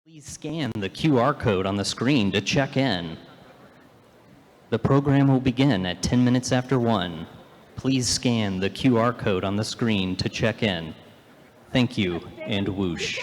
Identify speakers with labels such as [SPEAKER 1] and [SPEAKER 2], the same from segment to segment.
[SPEAKER 1] Please scan the QR code on the screen to check in. The program will begin at 10 minutes after 1. Please scan the QR code on the screen to check in. Thank you, and whoosh.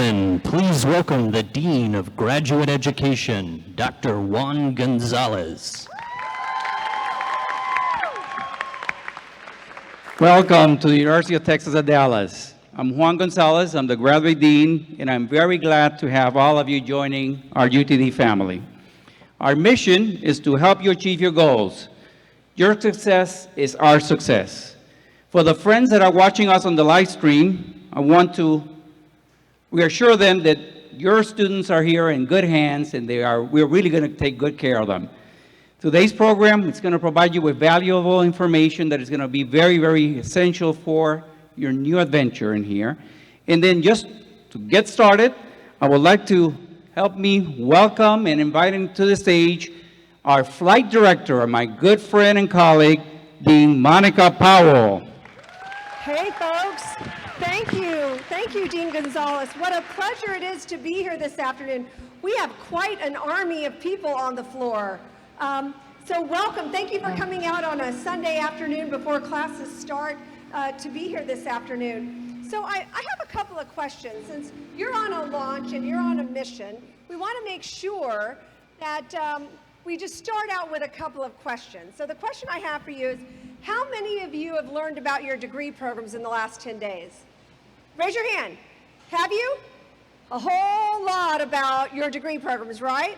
[SPEAKER 1] gentlemen, please welcome the Dean of Graduate Education, Dr. Juan Gonzalez.
[SPEAKER 2] Welcome to the University of Texas at Dallas. I'm Juan Gonzalez, I'm the Graduate Dean, and I'm very glad to have all of you joining our UTD family. Our mission is to help you achieve your goals. Your success is our success. For the friends that are watching us on the live stream, I want to reassure them that your students are here in good hands and we're really going to take good care of them. Today's program is going to provide you with valuable information that is going to be very, very essential for your new adventure in here. And then just to get started, I would like to help me welcome and invite into the stage our flight director, my good friend and colleague, Dean Monica Powell.
[SPEAKER 3] Hey folks, thank you. Thank you, Dean Gonzalez. What a pleasure it is to be here this afternoon. We have quite an army of people on the floor. So welcome. Thank you for coming out on a Sunday afternoon before classes start to be here this afternoon. So I have a couple of questions. Since you're on a launch and you're on a mission, we want to make sure that we just start out with a couple of questions. So the question I have for you is, how many of you have learned about your degree programs in the last 10 days? Raise your hand. Have you? A whole lot about your degree programs, right?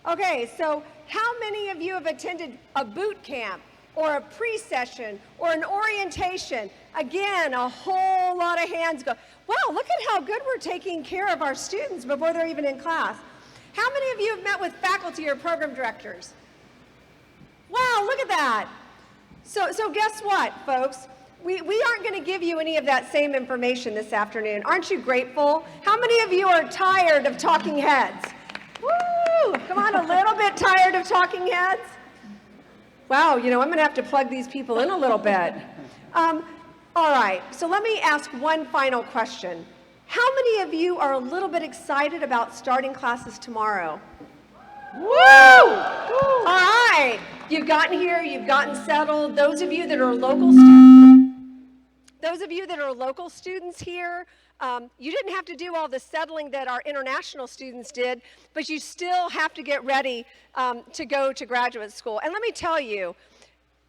[SPEAKER 3] Okay, so how many of you have attended a boot camp or a pre-session or an orientation? Again, a whole lot of hands go. Wow, look at how good we're taking care of our students before they're even in class. How many of you have met with faculty or program directors? Wow, look at that. So guess what, folks? We aren't going to give you any of that same information this afternoon. Aren't you grateful? How many of you are tired of talking heads? Woo! Come on, a little bit tired of talking heads? Wow, I'm going to have to plug these people in a little bit. All right, so let me ask one final question. How many of you are a little bit excited about starting classes tomorrow? Woo! All right, you've gotten here, you've gotten settled. Those of you that are local students here, you didn't have to do all the settling that our international students did, but you still have to get ready to go to graduate school. And let me tell you,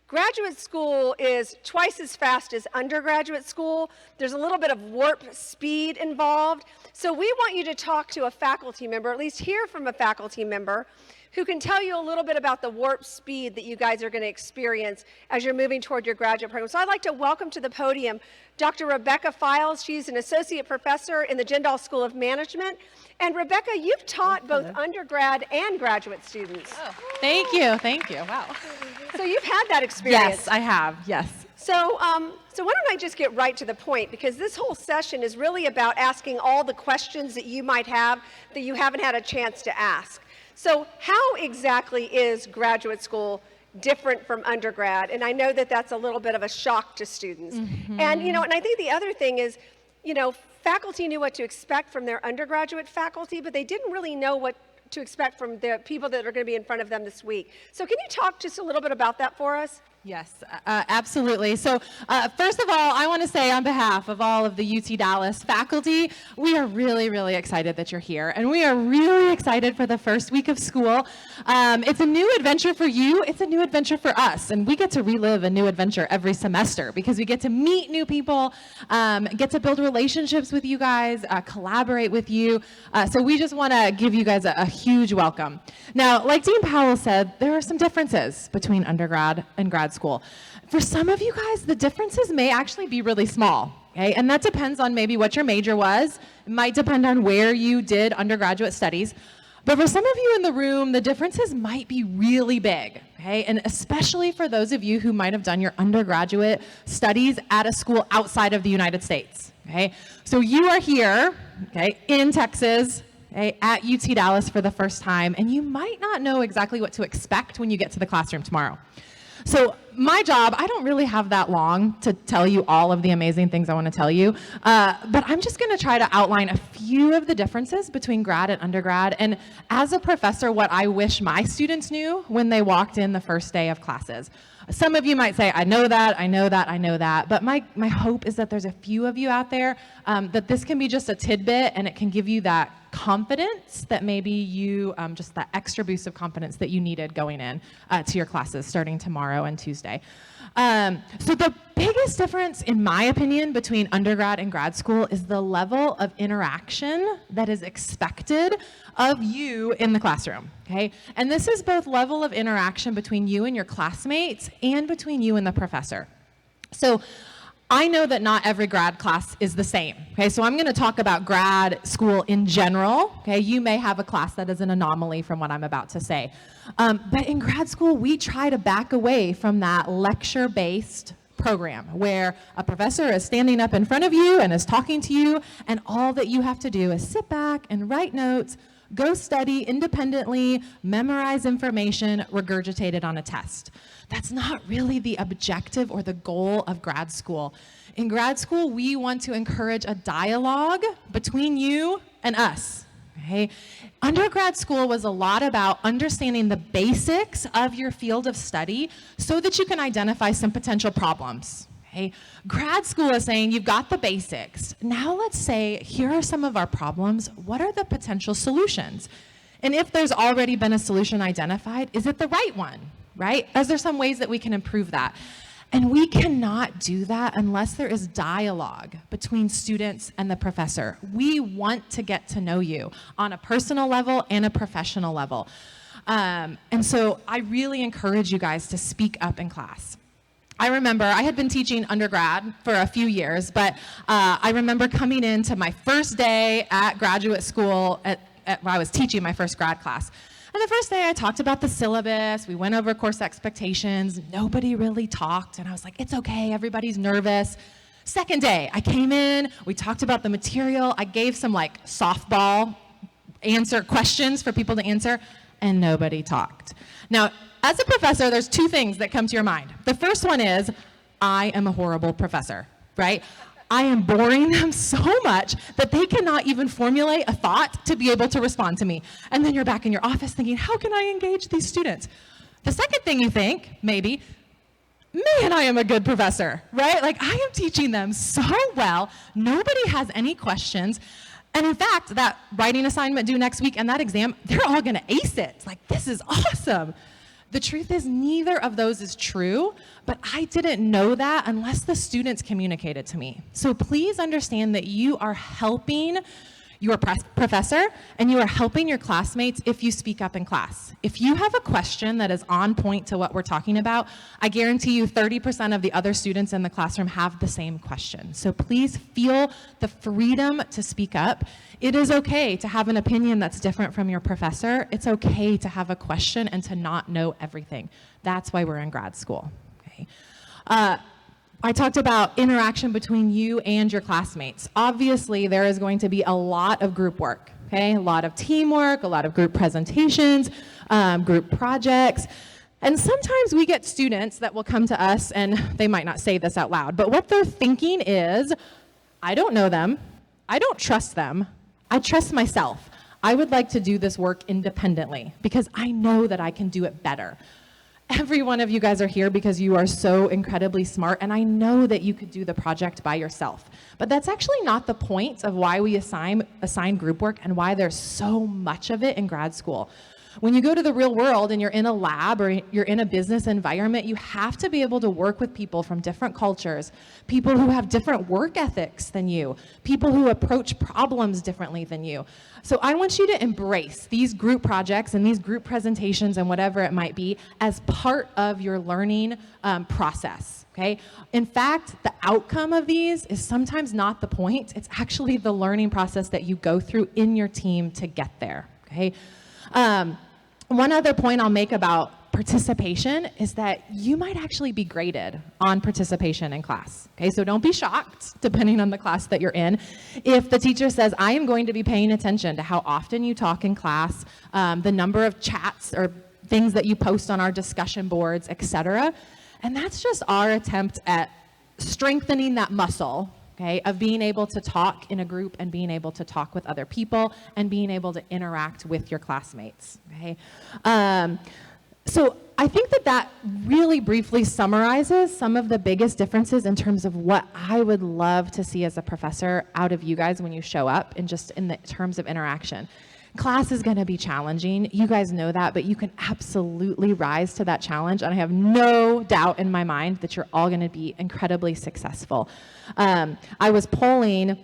[SPEAKER 3] graduate school is twice as fast as undergraduate school. There's a little bit of warp speed involved. So we want you to talk to a faculty member, at least hear from a faculty member, who can tell you a little bit about the warp speed that you guys are going to experience as you're moving toward your graduate program. So I'd like to welcome to the podium Dr. Rebecca Files. She's an associate professor in the Jindal School of Management. And Rebecca, you've taught both undergrad and graduate students.
[SPEAKER 4] Oh, thank you. Wow.
[SPEAKER 3] So you've had that experience.
[SPEAKER 4] Yes, I have. Yes.
[SPEAKER 3] So why don't I just get right to the point, because this whole session is really about asking all the questions that you might have that you haven't had a chance to ask. So how exactly is graduate school different from undergrad? And I know that that's a little bit of a shock to students. Mm-hmm. And and I think the other thing is, faculty knew what to expect from their undergraduate faculty, but they didn't really know what to expect from the people that are going to be in front of them this week. So can you talk just a little bit about that for us?
[SPEAKER 4] Yes, absolutely. So first of all, I want to say on behalf of all of the UT Dallas faculty, we are really, really excited that you're here. And we are really excited for the first week of school. It's a new adventure for you. It's a new adventure for us. And we get to relive a new adventure every semester because we get to meet new people, get to build relationships with you guys, collaborate with you. So we just want to give you guys a huge welcome. Now, like Dean Powell said, there are some differences between undergrad and grad school. For some of you guys, the differences may actually be really small, okay? And that depends on maybe what your major was. It might depend on where you did undergraduate studies. But for some of you in the room, the differences might be really big, okay? And especially for those of you who might have done your undergraduate studies at a school outside of the United States, okay? So you are here, okay, in Texas, okay, at UT Dallas for the first time, and you might not know exactly what to expect when you get to the classroom tomorrow. So my job, I don't really have that long to tell you all of the amazing things I want to tell you, but I'm just going to try to outline a few of the differences between grad and undergrad, and as a professor, what I wish my students knew when they walked in the first day of classes. Some of you might say, I know that, I know that, I know that, but my hope is that there's a few of you out there that this can be just a tidbit and it can give you that confidence that maybe you, just that extra boost of confidence that you needed going in to your classes starting tomorrow and Tuesday. So the biggest difference, in my opinion, between undergrad and grad school is the level of interaction that is expected of you in the classroom, okay? And this is both level of interaction between you and your classmates and between you and the professor. So I know that not every grad class is the same, okay? So I'm gonna talk about grad school in general, okay? You may have a class that is an anomaly from what I'm about to say. But in grad school, we try to back away from that lecture-based program where a professor is standing up in front of you and is talking to you, and all that you have to do is sit back and write notes, go study independently, memorize information, regurgitate it on a test. That's not really the objective or the goal of grad school. In grad school, we want to encourage a dialogue between you and us, okay? Undergrad school was a lot about understanding the basics of your field of study so that you can identify some potential problems. Okay. Grad school is saying you've got the basics. Now let's say, here are some of our problems. What are the potential solutions? And if there's already been a solution identified, is it the right one, right? Is there some ways that we can improve that? And we cannot do that unless there is dialogue between students and the professor. We want to get to know you on a personal level and a professional level. And so I really encourage you guys to speak up in class. I remember I had been teaching undergrad for a few years, but I remember coming into my first day at graduate school when I was teaching my first grad class. And the first day I talked about the syllabus, we went over course expectations, nobody really talked, and I was like, it's okay, everybody's nervous. Second day, I came in, we talked about the material, I gave some like softball answer questions for people to answer, and nobody talked. Now, as a professor, there's two things that come to your mind. The first one is, I am a horrible professor, right? I am boring them so much that they cannot even formulate a thought to be able to respond to me. And then you're back in your office thinking, how can I engage these students? The second thing you think, maybe, man, I am a good professor, right? Like, I am teaching them so well, nobody has any questions. And in fact, that writing assignment due next week and that exam, they're all gonna ace it. It's like, this is awesome. The truth is neither of those is true, but I didn't know that unless the students communicated to me. So please understand that you are helping your professor and you are helping your classmates if you speak up in class. If you have a question that is on point to what we're talking about, I guarantee you 30% of the other students in the classroom have the same question. So please feel the freedom to speak up. It is okay to have an opinion that's different from your professor. It's okay to have a question and to not know everything. That's why we're in grad school. Okay. I talked about interaction between you and your classmates. Obviously, there is going to be a lot of group work, okay? A lot of teamwork, a lot of group presentations, group projects. And sometimes we get students that will come to us, and they might not say this out loud, but what they're thinking is, I don't know them, I don't trust them, I trust myself. I would like to do this work independently because I know that I can do it better. Every one of you guys are here because you are so incredibly smart, and I know that you could do the project by yourself. But that's actually not the point of why we assign group work and why there's so much of it in grad school. When you go to the real world and you're in a lab or you're in a business environment, you have to be able to work with people from different cultures, people who have different work ethics than you, people who approach problems differently than you. So I want you to embrace these group projects and these group presentations and whatever it might be as part of your learning process, okay? In fact, the outcome of these is sometimes not the point. It's actually the learning process that you go through in your team to get there, okay? One other point I'll make about participation is that you might actually be graded on participation in class. Okay, so don't be shocked, depending on the class that you're in, if the teacher says, I am going to be paying attention to how often you talk in class, the number of chats or things that you post on our discussion boards, etc. And that's just our attempt at strengthening that muscle, okay, of being able to talk in a group and being able to talk with other people and being able to interact with your classmates, okay? So I think that that really briefly summarizes some of the biggest differences in terms of what I would love to see as a professor out of you guys when you show up, and just in the terms of interaction. Class is going to be challenging. You guys know that, but you can absolutely rise to that challenge. And I have no doubt in my mind that you're all going to be incredibly successful. I was polling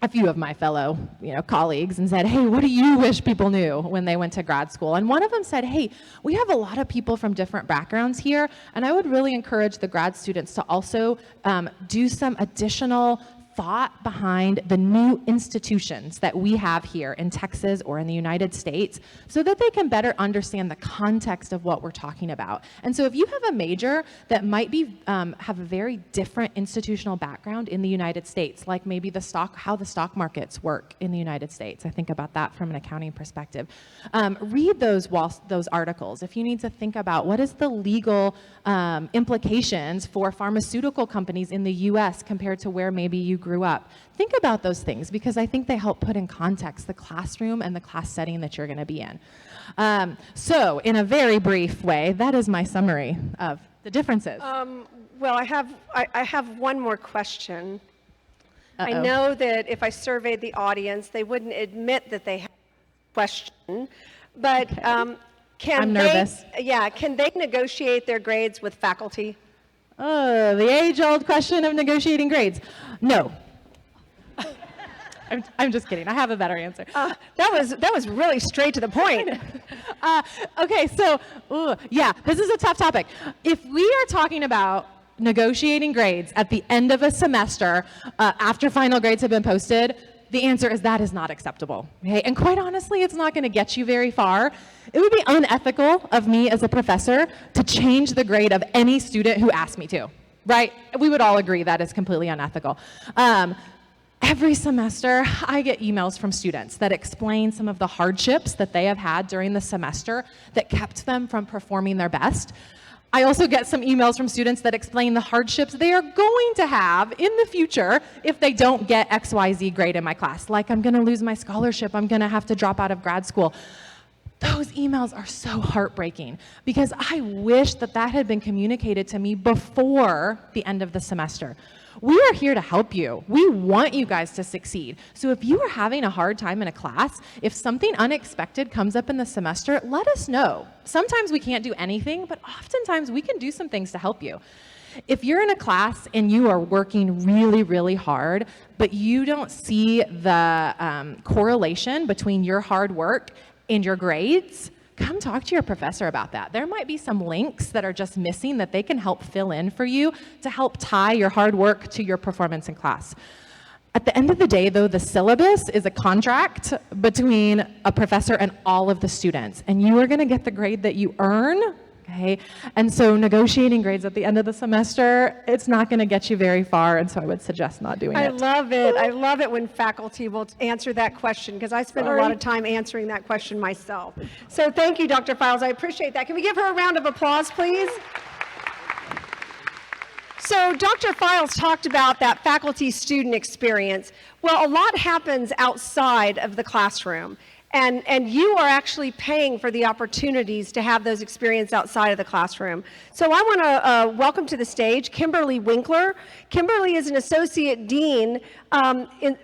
[SPEAKER 4] a few of my fellow, colleagues and said, hey, what do you wish people knew when they went to grad school? And one of them said, hey, we have a lot of people from different backgrounds here, and I would really encourage the grad students to also do some additional thought behind the new institutions that we have here in Texas or in the United States, so that they can better understand the context of what we're talking about. And so if you have a major that might be have a very different institutional background in the United States, like maybe how the stock markets work in the United States, I think about that from an accounting perspective. Read those articles. If you need to think about what is the legal implications for pharmaceutical companies in the US compared to where maybe you grew up. Think about those things, because I think they help put in context the classroom and the class setting that you're going to be in. So in a very brief way, that is my summary of the differences.
[SPEAKER 3] Well, I have one more question. I
[SPEAKER 4] Uh-oh.
[SPEAKER 3] know that if I surveyed the audience, they wouldn't admit that they have a question, but can
[SPEAKER 4] I'm nervous.
[SPEAKER 3] Can they negotiate their grades with faculty?
[SPEAKER 4] Oh, the age-old question of negotiating grades. No. I'm just kidding. I have a better answer.
[SPEAKER 3] That was really straight to the point.
[SPEAKER 4] Okay, so, this is a tough topic. If we are talking about negotiating grades at the end of a semester after final grades have been posted, the answer is that is not acceptable. Okay? And quite honestly, it's not going to get you very far. It would be unethical of me as a professor to change the grade of any student who asked me to, right? We would all agree that is completely unethical. Every semester, I get emails from students that explain some of the hardships that they have had during the semester that kept them from performing their best. I also get some emails from students that explain the hardships they are going to have in the future if they don't get XYZ grade in my class. Like, I'm going to lose my scholarship, I'm going to have to drop out of grad school. Those emails are so heartbreaking, because I wish that had been communicated to me before the end of the semester. We are here to help you. We want you guys to succeed. So if you are having a hard time in a class, if something unexpected comes up in the semester, let us know. Sometimes we can't do anything, but oftentimes we can do some things to help you. If you're in a class and you are working really, really hard, but you don't see the correlation between your hard work and your grades, come talk to your professor about that. There might be some links that are just missing that they can help fill in for you to help tie your hard work to your performance in class. At the end of the day, though, the syllabus is a contract between a professor and all of the students, and you are going to get the grade that you earn. Okay? And so negotiating grades at the end of the semester, it's not going to get you very far, and so I would suggest not doing it.
[SPEAKER 3] I love it. I love it when faculty will answer that question, because I spend a lot of time answering that question myself. So thank you, Dr. Files. I appreciate that. Can we give her a round of applause, please? So Dr. Files talked about that faculty-student experience. Well, a lot happens outside of the classroom. And you are actually paying for the opportunities to have those experiences outside of the classroom. So I want to welcome to the stage Kimberly Winkler. Kimberly is an associate dean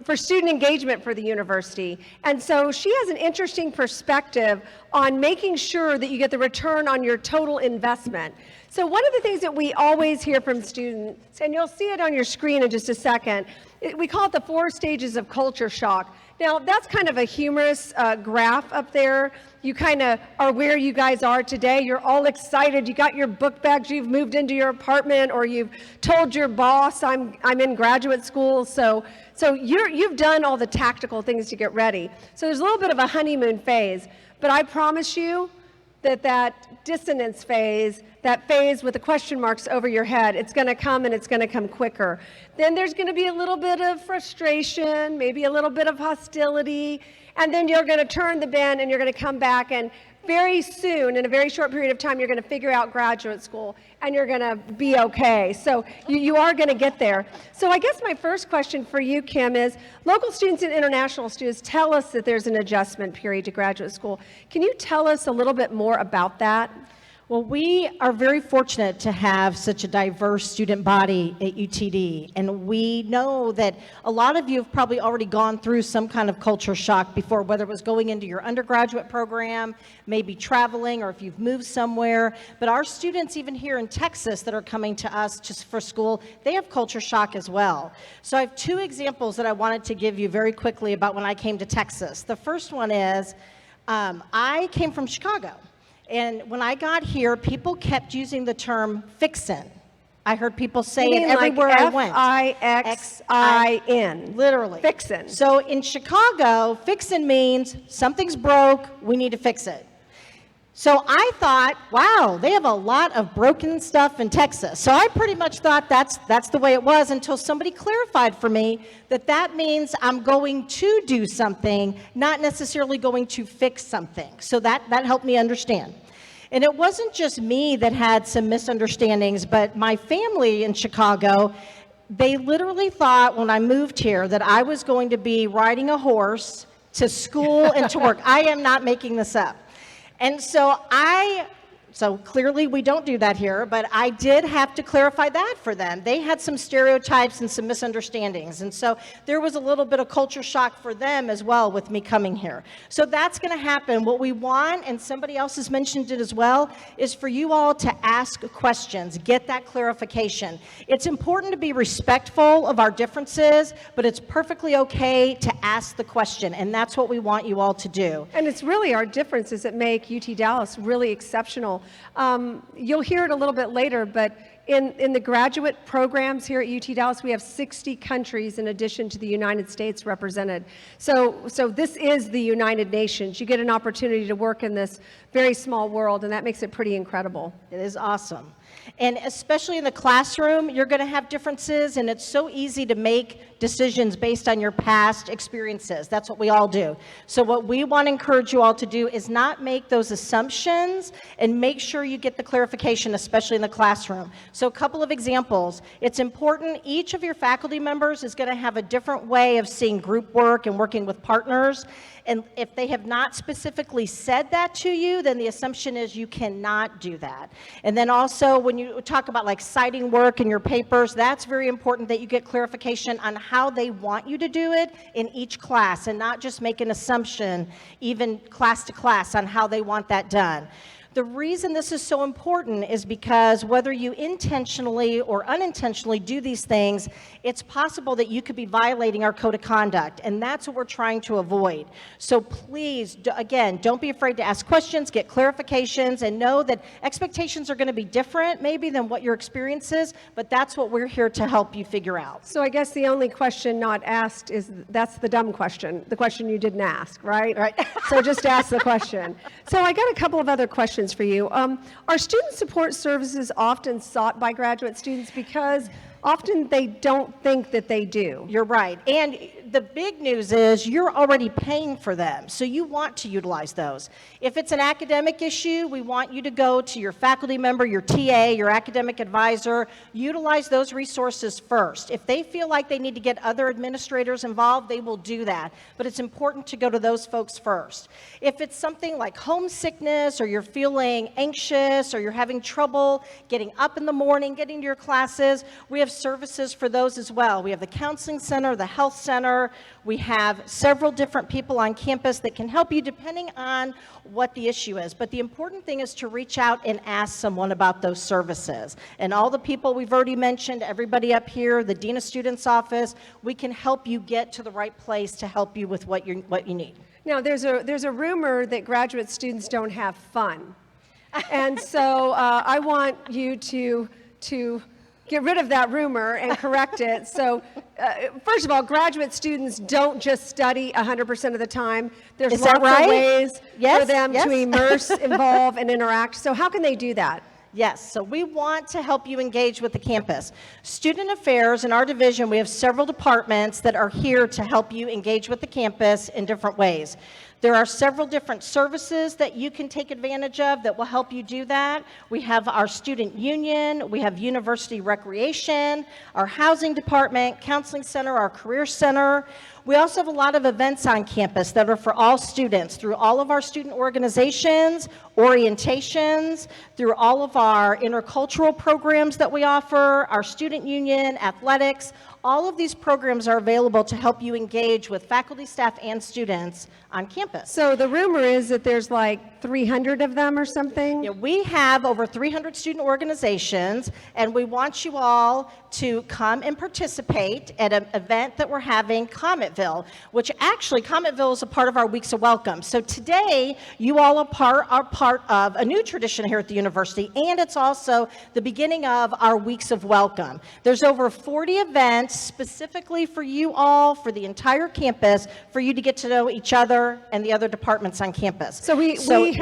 [SPEAKER 3] for student engagement for the university. And so she has an interesting perspective on making sure that you get the return on your total investment. So one of the things that we always hear from students, and you'll see it on your screen in just a second, we call it the 4 stages of culture shock. Now, that's kind of a humorous graph up there. You kind of are where you guys are today. You're all excited. You got your book bags. You've moved into your apartment, or you've told your boss, I'm in graduate school. So you've done all the tactical things to get ready. So there's a little bit of a honeymoon phase. But I promise you that dissonance phase, that phase with the question marks over your head, it's going to come, and it's going to come quicker. Then there's going to be a little bit of frustration, maybe a little bit of hostility, and then you're going to turn the bend and you're going to come back, and very soon, in a very short period of time, you're going to figure out graduate school, and you're going to be okay. So you are going to get there. So I guess my first question for you, Kim, is local students and international students tell us that there's an adjustment period to graduate school. Can you tell us a little bit more about that?
[SPEAKER 5] Well, we are very fortunate to have such a diverse student body at UTD, and we know that a lot of you have probably already gone through some kind of culture shock before, whether it was going into your undergraduate program, maybe traveling, or if you've moved somewhere. But our students, even here in Texas, that are coming to us just for school, they have culture shock as well. So I have two examples that I wanted to give you very quickly about when I came to Texas. The first one is, I came from Chicago. And when I got here, people kept using the term fixin'. I heard people say it everywhere I went.
[SPEAKER 3] F-I-X-I-N.
[SPEAKER 5] Literally.
[SPEAKER 3] Fixin'.
[SPEAKER 5] So in Chicago, fixin' means something's broke, we need to fix it. So I thought, wow, they have a lot of broken stuff in Texas. So I pretty much thought that's the way it was until somebody clarified for me that that means I'm going to do something, not necessarily going to fix something. So that helped me understand. And it wasn't just me that had some misunderstandings, but my family in Chicago, they literally thought when I moved here that I was going to be riding a horse to school and to work. I am not making this up. And so clearly we don't do that here, but I did have to clarify that for them. They had some stereotypes and some misunderstandings. And so there was a little bit of culture shock for them as well with me coming here. So that's going to happen. What we want, and somebody else has mentioned it as well, is for you all to ask questions, get that clarification. It's important to be respectful of our differences, but it's perfectly okay to ask the question, and that's what we want you all to do.
[SPEAKER 3] And it's really our differences that make UT Dallas really exceptional. You'll hear it a little bit later, but in the graduate programs here at UT Dallas, we have 60 countries in addition to the United States represented. So this is the United Nations. You get an opportunity to work in this very small world, and that makes it pretty incredible.
[SPEAKER 5] It is awesome. And especially in the classroom, you're going to have differences, and it's so easy to make decisions based on your past experiences. That's what we all do. So what we want to encourage you all to do is not make those assumptions and make sure you get the clarification, especially in the classroom. So a couple of examples. It's important, each of your faculty members is going to have a different way of seeing group work and working with partners. And if they have not specifically said that to you, then the assumption is you cannot do that. And then also when you talk about like citing work in your papers, that's very important that you get clarification on how they want you to do it in each class and not just make an assumption, even class to class, on how they want that done. The reason this is so important is because whether you intentionally or unintentionally do these things, it's possible that you could be violating our code of conduct, and that's what we're trying to avoid. So please, again, don't be afraid to ask questions, get clarifications, and know that expectations are going to be different maybe than what your experience is, but that's what we're here to help you figure out.
[SPEAKER 3] So I guess the only question not asked is, that's the dumb question, the question you didn't ask, right?
[SPEAKER 5] Right.
[SPEAKER 3] So just ask the question. So I got a couple of other questions for you. Are student support services often sought by graduate students? Because often they don't think that they do.
[SPEAKER 5] You're right. And the big news is you're already paying for them, so you want to utilize those. If it's an academic issue, we want you to go to your faculty member, your TA, your academic advisor. Utilize those resources first. If they feel like they need to get other administrators involved, they will do that. But it's important to go to those folks first. If it's something like homesickness, or you're feeling anxious, or you're having trouble getting up in the morning, getting to your classes, we have services for those as well. We have the counseling center, the health center. We have several different people on campus that can help you depending on what the issue is. But the important thing is to reach out and ask someone about those services. And all the people we've already mentioned, everybody up here, the Dean of Students office, we can help you get to the right place to help you with what you need.
[SPEAKER 3] Now, there's a rumor that graduate students don't have fun. And so I want you to get rid of that rumor and correct it. So first of all, graduate students don't just study 100% of the time. There's
[SPEAKER 5] Is
[SPEAKER 3] lots
[SPEAKER 5] that right?
[SPEAKER 3] of ways for them
[SPEAKER 5] Yes.
[SPEAKER 3] to immerse, involve, and interact. So how can they do that?
[SPEAKER 5] Yes, so we want to help you engage with the campus. Student Affairs, in our division, we have several departments that are here to help you engage with the campus in different ways. There are several different services that you can take advantage of that will help you do that. We have our student union, we have university recreation, our housing department, counseling center, our career center. We also have a lot of events on campus that are for all students through all of our student organizations, orientations, through all of our intercultural programs that we offer, our student union, athletics. All of these programs are available to help you engage with faculty, staff, and students on campus.
[SPEAKER 3] So the rumor is that there's like 300 of them or something?
[SPEAKER 5] Yeah, we have over 300 student organizations, and we want you all to come and participate at an event that we're having, Cometville, which actually, Cometville is a part of our Weeks of Welcome. So today, you all are part of a new tradition here at the university, and it's also the beginning of our Weeks of Welcome. There's over 40 events specifically for you all, for the entire campus, for you to get to know each other and the other departments on campus.
[SPEAKER 3] So we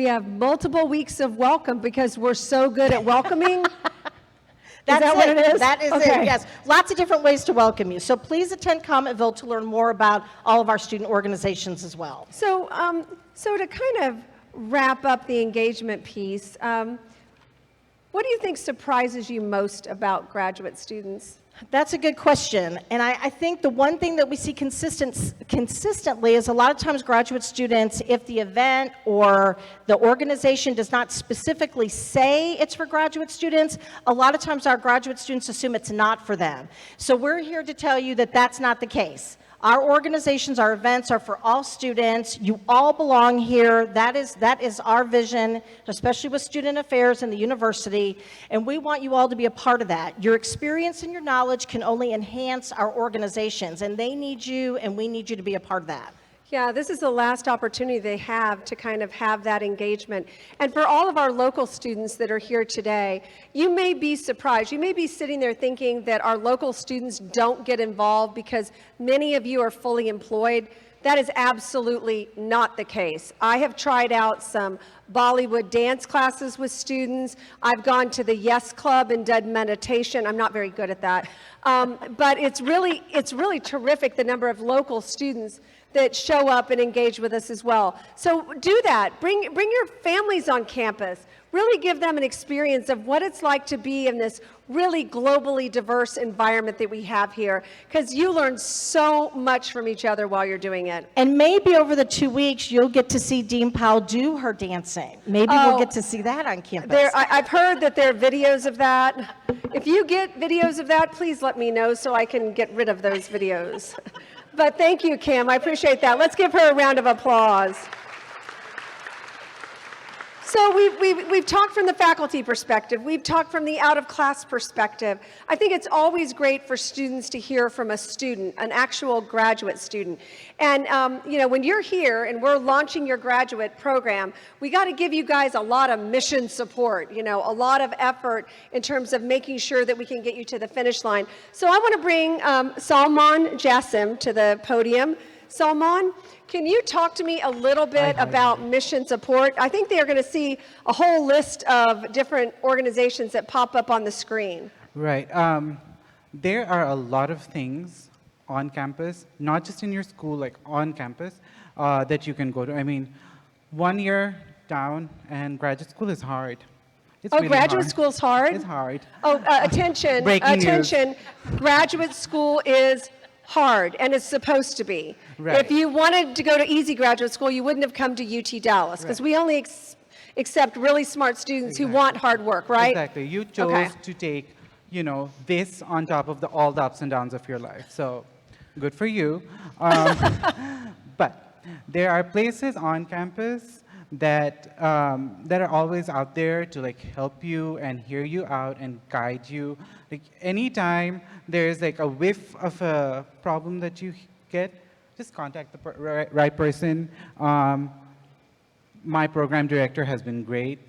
[SPEAKER 3] have multiple weeks of welcome because we're so good at welcoming.
[SPEAKER 5] That's
[SPEAKER 3] that what it is?
[SPEAKER 5] That is
[SPEAKER 3] Okay.
[SPEAKER 5] it, yes. Lots of different ways to welcome you. So please attend Cometville to learn more about all of our student organizations as well.
[SPEAKER 3] So, so to kind of wrap up the engagement piece, what do you think surprises you most about graduate students?
[SPEAKER 5] That's a good question. And I think the one thing that we see consistently is a lot of times graduate students, if the event or the organization does not specifically say it's for graduate students, a lot of times our graduate students assume it's not for them. So we're here to tell you that that's not the case. Our organizations, our events are for all students. You all belong here. That is our vision, especially with student affairs in the university, and we want you all to be a part of that. Your experience and your knowledge can only enhance our organizations, and they need you, and we need you to be a part of that.
[SPEAKER 3] Yeah, this is the last opportunity they have to kind of have that engagement. And for all of our local students that are here today, you may be surprised. You may be sitting there thinking that our local students don't get involved because many of you are fully employed. That is absolutely not the case. I have tried out some Bollywood dance classes with students. I've gone to the Yes Club and done meditation. I'm not very good at that. But it's really terrific, the number of local students that show up and engage with us as well. So do that. Bring your families on campus. Really give them an experience of what it's like to be in this really globally diverse environment that we have here, because you learn so much from each other while you're doing it.
[SPEAKER 5] And maybe over the 2 weeks, you'll get to see Dean Powell do her dancing. Maybe we'll get to see that on campus.
[SPEAKER 3] I've heard that there are videos of that. If you get videos of that, please let me know so I can get rid of those videos. But thank you, Kim. I appreciate that. Let's give her a round of applause. So we've talked from the faculty perspective. We've talked from the out-of-class perspective. I think it's always great for students to hear from a student, an actual graduate student. And when you're here and we're launching your graduate program, we got to give you guys a lot of mission support, a lot of effort in terms of making sure that we can get you to the finish line. So I want to bring Salman Jassim to the podium. Salman, can you talk to me a little bit about mission support? I think they are going to see a whole list of different organizations that pop up on the screen.
[SPEAKER 6] Right. There are a lot of things on campus, not just in your school, like on campus, that you can go to. I mean, 1 year down and graduate school is hard. It's really
[SPEAKER 3] graduate
[SPEAKER 6] hard.
[SPEAKER 3] school's hard?
[SPEAKER 6] It's hard.
[SPEAKER 3] Oh, attention,
[SPEAKER 6] Breaking news.
[SPEAKER 3] attention. Graduate school is hard, and it's supposed to be.
[SPEAKER 6] Right.
[SPEAKER 3] If you wanted to go to easy graduate school, you wouldn't have come to UT Dallas, because we only accept really smart students who want hard work, right?
[SPEAKER 6] Exactly. You chose to take, this on top of all the ups and downs of your life. So good for you. But there are places on campus that are always out there to help you and hear you out and guide you. Anytime there's a whiff of a problem that you get, just contact the right person. My program director has been great.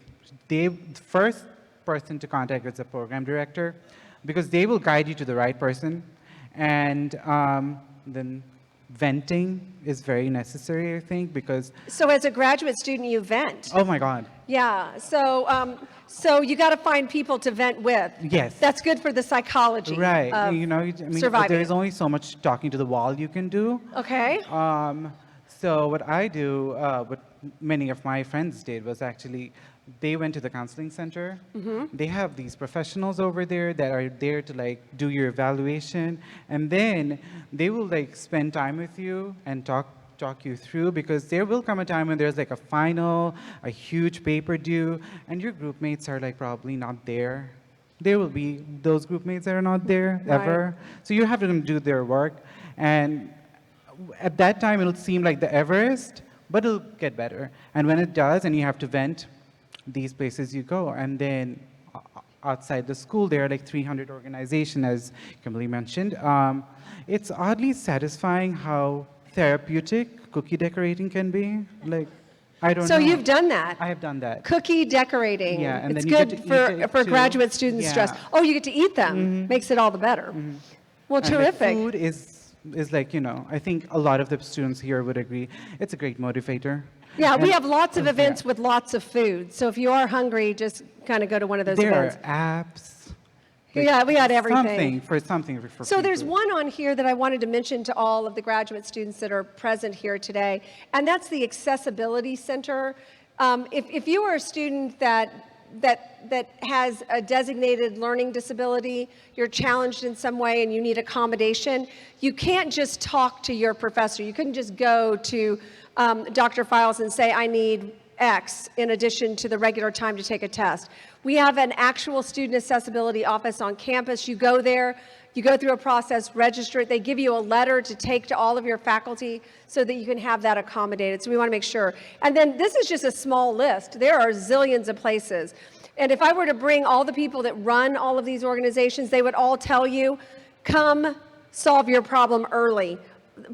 [SPEAKER 6] The first person to contact is the program director, because they will guide you to the right person. And then venting is very necessary, I think, because...
[SPEAKER 3] So as a graduate student, you vent.
[SPEAKER 6] Oh my God.
[SPEAKER 3] Yeah, so you got to find people to vent with.
[SPEAKER 6] Yes.
[SPEAKER 3] That's good for the psychology
[SPEAKER 6] Right.
[SPEAKER 3] of
[SPEAKER 6] I mean,
[SPEAKER 3] surviving.
[SPEAKER 6] there's only so much talking to the wall you can do.
[SPEAKER 3] Okay.
[SPEAKER 6] So what I do, what many of my friends did was actually they went to the counseling center. They have these professionals over there that are there to like do your evaluation, and then they will like spend time with you and talk you through, because there will come a time when there's like a final, a huge paper due, and your group mates are like probably not there. There will be those group mates that are not there ever. So you have to do their work, and at that time it'll seem like the Everest, but it'll get better. And when it does, and you have to vent, these places you go. And then outside the school, there are like 300 organizations, as Kimberly mentioned. It's oddly satisfying how therapeutic cookie decorating can be. Like, I don't
[SPEAKER 3] So
[SPEAKER 6] know.
[SPEAKER 3] you've done that.
[SPEAKER 6] I have done that.
[SPEAKER 3] Cookie decorating.
[SPEAKER 6] Yeah, and
[SPEAKER 3] it's
[SPEAKER 6] then you get
[SPEAKER 3] good
[SPEAKER 6] to eat it
[SPEAKER 3] for
[SPEAKER 6] too.
[SPEAKER 3] graduate student stress.
[SPEAKER 6] Yeah. Mm-hmm.
[SPEAKER 3] Oh, you get to eat them. Makes it all the better. Well,
[SPEAKER 6] And the
[SPEAKER 3] terrific.
[SPEAKER 6] food is like, I think a lot of the students here would agree, it's a great motivator.
[SPEAKER 3] Yeah, we
[SPEAKER 6] And-
[SPEAKER 3] have lots of
[SPEAKER 6] yeah.
[SPEAKER 3] events with lots of food. So if you are hungry, just kind of go to one of those
[SPEAKER 6] There
[SPEAKER 3] events.
[SPEAKER 6] are apps.
[SPEAKER 3] Yeah, we got everything.
[SPEAKER 6] Something for
[SPEAKER 3] So there's
[SPEAKER 6] people.
[SPEAKER 3] one on here that I wanted to mention to all of the graduate students that are present here today, and that's the Accessibility Center. If you are a student that has a designated learning disability, you're challenged in some way and you need accommodation, you can't just talk to your professor. You couldn't just go to Dr. Files and say, I need X in addition to the regular time to take a test. We have an actual student accessibility office on campus. You go there, you go through a process, register it. They give you a letter to take to all of your faculty so that you can have that accommodated. So we want to make sure. And then this is just a small list. There are zillions of places. And if I were to bring all the people that run all of these organizations, they would all tell you, come solve your problem early.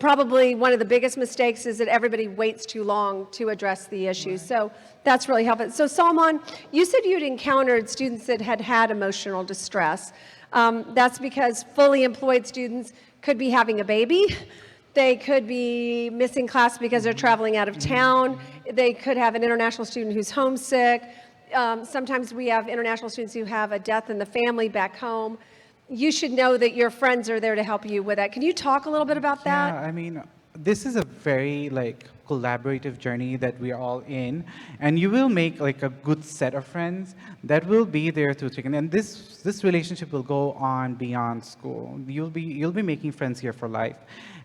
[SPEAKER 3] Probably one of the biggest mistakes is that everybody waits too long to address the issue. So that's really helpful. So Salman, you said you'd encountered students that had had emotional distress. That's because fully employed students could be having a baby. They could be missing class because they're traveling out of town. They could have an international student who's homesick. Sometimes we have international students who have a death in the family back home. You should know that your friends are there to help you with that. Can you talk a little bit about that?
[SPEAKER 6] Yeah, I mean, this is a very like collaborative journey that we're all in, and you will make like a good set of friends that will be there through thick and thin. And this relationship will go on beyond school. You'll be making friends here for life,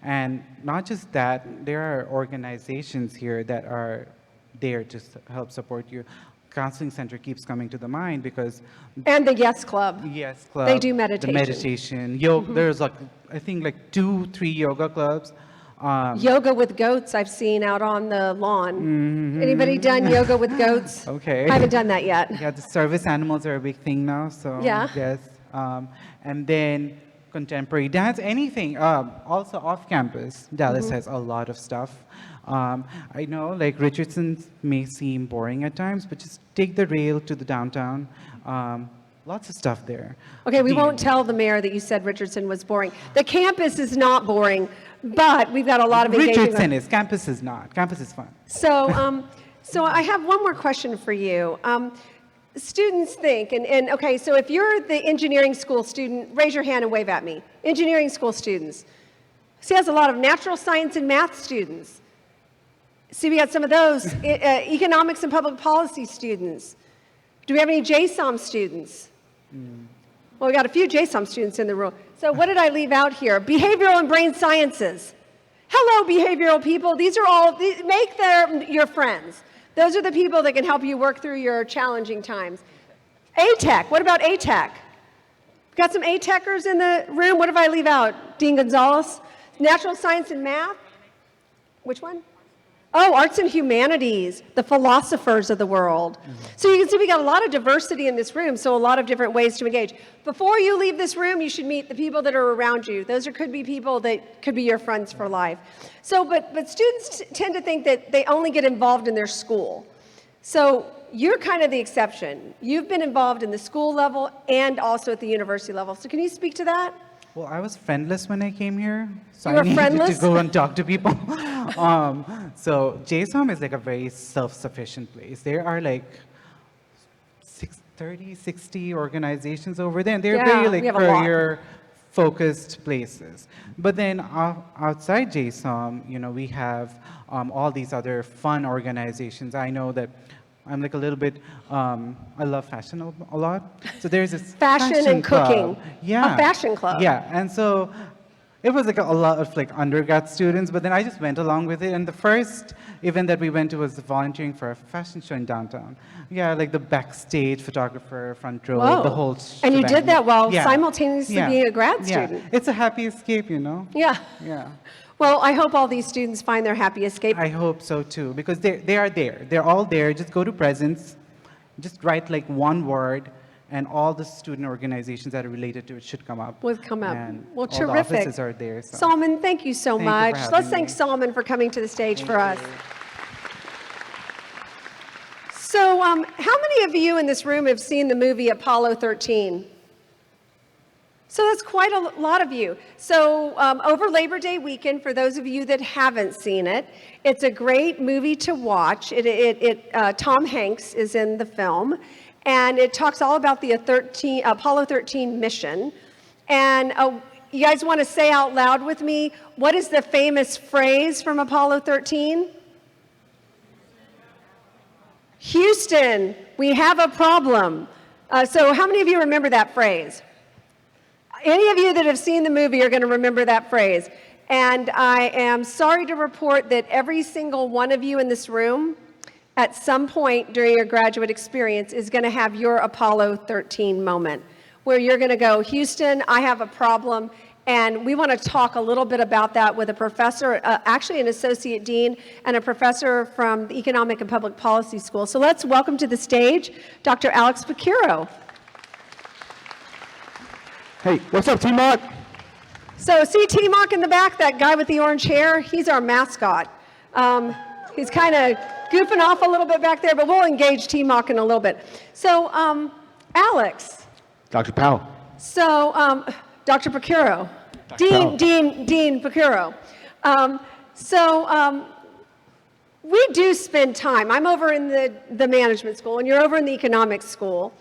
[SPEAKER 6] and not just that, there are organizations here that are there to help support you. Counseling Center keeps coming to the mind because
[SPEAKER 3] And the Yes Club.
[SPEAKER 6] Yes Club.
[SPEAKER 3] They do meditation.
[SPEAKER 6] The meditation. Yoga. There's like, I think like 2-3 yoga clubs.
[SPEAKER 3] Yoga with goats I've seen out on the lawn. Anybody done yoga with goats?
[SPEAKER 6] Okay.
[SPEAKER 3] I haven't done that yet.
[SPEAKER 6] Yeah, the service animals are a big thing now. So
[SPEAKER 3] Yeah.
[SPEAKER 6] yes. And then contemporary dance, anything. Also off campus, Dallas has a lot of stuff. I know like Richardson may seem boring at times, but just take the rail to the downtown. Lots of stuff there.
[SPEAKER 3] Okay, we
[SPEAKER 6] Dean.
[SPEAKER 3] won't tell the mayor that you said Richardson was boring. The campus is not boring, but we've got a lot of engaging.
[SPEAKER 6] Richardson is. Campus is not. Campus is fun.
[SPEAKER 3] So, so I have one more question for you. Students think, and okay, so if you're the engineering school student, raise your hand and wave at me. Engineering school students. See, has a lot of natural science and math students. See, we got some of those. Economics and public policy students. Do we have any JSOM students? Well, we got a few JSOM students in the room. So what did I leave out here? Behavioral and brain sciences. Hello, behavioral people. These are all, make them your friends. Those are the people that can help you work through your challenging times. ATech, what about ATech? Got some ATechers in the room? What did I leave out? Dean Gonzalez? Natural science and math? Which one? Oh, arts and humanities, the philosophers of the world. So you can see we got a lot of diversity in this room, so a lot of different ways to engage. Before you leave this room, you should meet the people that are around you. Those could be people that could be your friends for life. So, but students tend to think that they only get involved in their school. So you're kind of the exception. You've been involved in the school level and also at the university level. So can you speak to that?
[SPEAKER 6] Well, I was friendless when I came here, so
[SPEAKER 3] You were
[SPEAKER 6] I needed
[SPEAKER 3] friendless?
[SPEAKER 6] to go and talk to people. So JSOM is like a very self-sufficient place. There are like 30, 60 organizations over there, and they're
[SPEAKER 3] Yeah,
[SPEAKER 6] very
[SPEAKER 3] we
[SPEAKER 6] like
[SPEAKER 3] have a lot.
[SPEAKER 6] career focused places. But then outside JSOM, we have all these other fun organizations. I know that I'm like a little bit, I love fashion a lot. So there's this
[SPEAKER 3] Fashion and
[SPEAKER 6] club.
[SPEAKER 3] cooking.
[SPEAKER 6] Yeah.
[SPEAKER 3] A fashion club.
[SPEAKER 6] Yeah, and so it was like a lot of like undergrad students, but then I just went along with it. And the first event that we went to was volunteering for a fashion show in downtown. Yeah, like the backstage photographer, front row,
[SPEAKER 3] Whoa.
[SPEAKER 6] the whole
[SPEAKER 3] And you
[SPEAKER 6] shebang.
[SPEAKER 3] did that while
[SPEAKER 6] Yeah.
[SPEAKER 3] simultaneously
[SPEAKER 6] Yeah.
[SPEAKER 3] being a grad
[SPEAKER 6] Yeah.
[SPEAKER 3] student.
[SPEAKER 6] It's a happy escape,
[SPEAKER 3] Yeah.
[SPEAKER 6] Yeah.
[SPEAKER 3] Well, I hope all these students find their happy escape.
[SPEAKER 6] I hope so too, because they are there. They're all there. Just go to Presence, just write like one word, and all the student organizations that are related to it should come up.
[SPEAKER 3] Would come up.
[SPEAKER 6] And
[SPEAKER 3] Well,
[SPEAKER 6] all
[SPEAKER 3] terrific.
[SPEAKER 6] the offices are there. So.
[SPEAKER 3] Solomon, thank you so
[SPEAKER 6] Thank you for
[SPEAKER 3] much.
[SPEAKER 6] having
[SPEAKER 3] Let's thank
[SPEAKER 6] me.
[SPEAKER 3] Solomon for coming to the stage for us.
[SPEAKER 6] Thank you.
[SPEAKER 3] So, how many of you in this room have seen the movie Apollo 13? So that's quite a lot of you. So over Labor Day weekend, for those of you that haven't seen it, it's a great movie to watch. Tom Hanks is in the film, and it talks all about the Apollo 13 mission. And you guys want to say out loud with me, what is the famous phrase from Apollo 13? Houston, we have a problem. So how many of you remember that phrase? Any of you that have seen the movie are going to remember that phrase. And I am sorry to report that every single one of you in this room, at some point during your graduate experience, is going to have your Apollo 13 moment, where you're going to go, Houston, I have a problem. And we want to talk a little bit about that with a professor, actually an associate dean, and a professor from the Economic and Public Policy School. So let's welcome to the stage Dr. Alex Picuro.
[SPEAKER 7] Hey, what's up, T-Mock?
[SPEAKER 3] So see T-Mock in the back, that guy with the orange hair? He's our mascot. He's kind of goofing off a little bit back there, but we'll engage T-Mock in a little bit. So Alex.
[SPEAKER 7] Dr. Powell.
[SPEAKER 3] So Dr. Picuro. Dean Picuro. We do spend time. I'm over in the management school, and you're over in the economics school.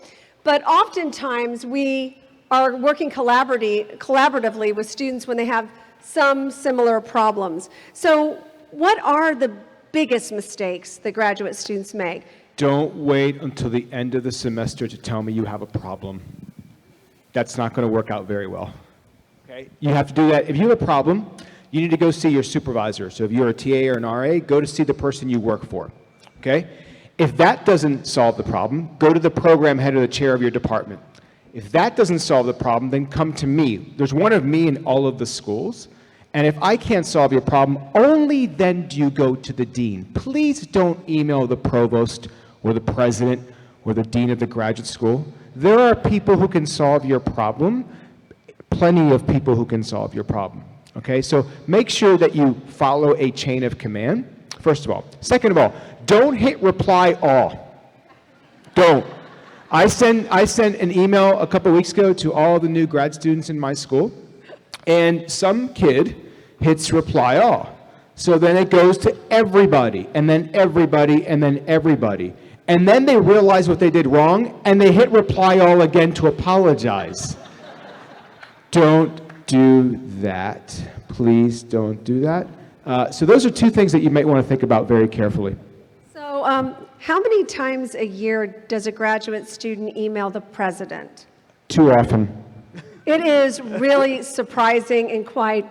[SPEAKER 3] But oftentimes we are working collaboratively with students when they have some similar problems. So what are the biggest mistakes that graduate students make?
[SPEAKER 7] Don't wait until the end of the semester to tell me you have a problem. That's not going to work out very well. Okay? You have to do that. If you have a problem, you need to go see your supervisor. So if you're a TA or an RA, go to see the person you work for. Okay? If that doesn't solve the problem, go to the program head or the chair of your department. If that doesn't solve the problem, then come to me. There's one of me in all of the schools. And if I can't solve your problem, only then do you go to the dean. Please don't email the provost or the president or the dean of the graduate school. There are people who can solve your problem, plenty of people who can solve your problem. Okay, so make sure that you follow a chain of command, first of all. Second of all, don't hit reply all. Don't. I sent an email a couple weeks ago to all the new grad students in my school, and some kid hits reply all. So then it goes to everybody, and then everybody, and then everybody. And then they realize what they did wrong, and they hit reply all again to apologize. Don't do that. Please don't do that. So those are two things that you might want to think about very carefully.
[SPEAKER 3] So how many times a year does a graduate student email the president?
[SPEAKER 7] Too often.
[SPEAKER 3] It is really surprising and quite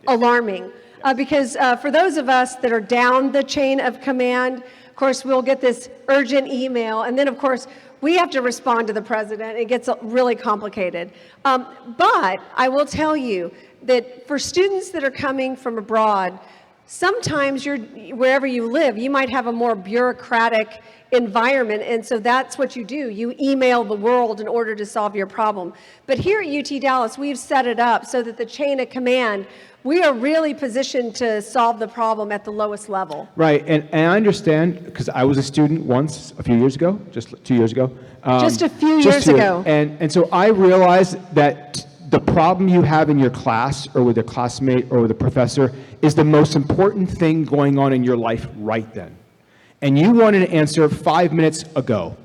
[SPEAKER 3] alarming because for those of us that are down the chain of command, of course, we'll get this urgent email, and then, of course, we have to respond to the president. It gets really complicated. But I will tell you that for students that are coming from abroad, sometimes wherever you live, you might have a more bureaucratic environment, and so that's what you do. You email the world in order to solve your problem. But here at UT Dallas, we've set it up so that the chain of command, we are really positioned to solve the problem at the lowest level.
[SPEAKER 7] Right, and I understand, because I was a student once, a few years ago, just 2 years ago.
[SPEAKER 3] Just a few years ago.
[SPEAKER 7] And so I realized that the problem you have in your class or with a classmate or with a professor is the most important thing going on in your life right then. And you wanted an answer 5 minutes ago,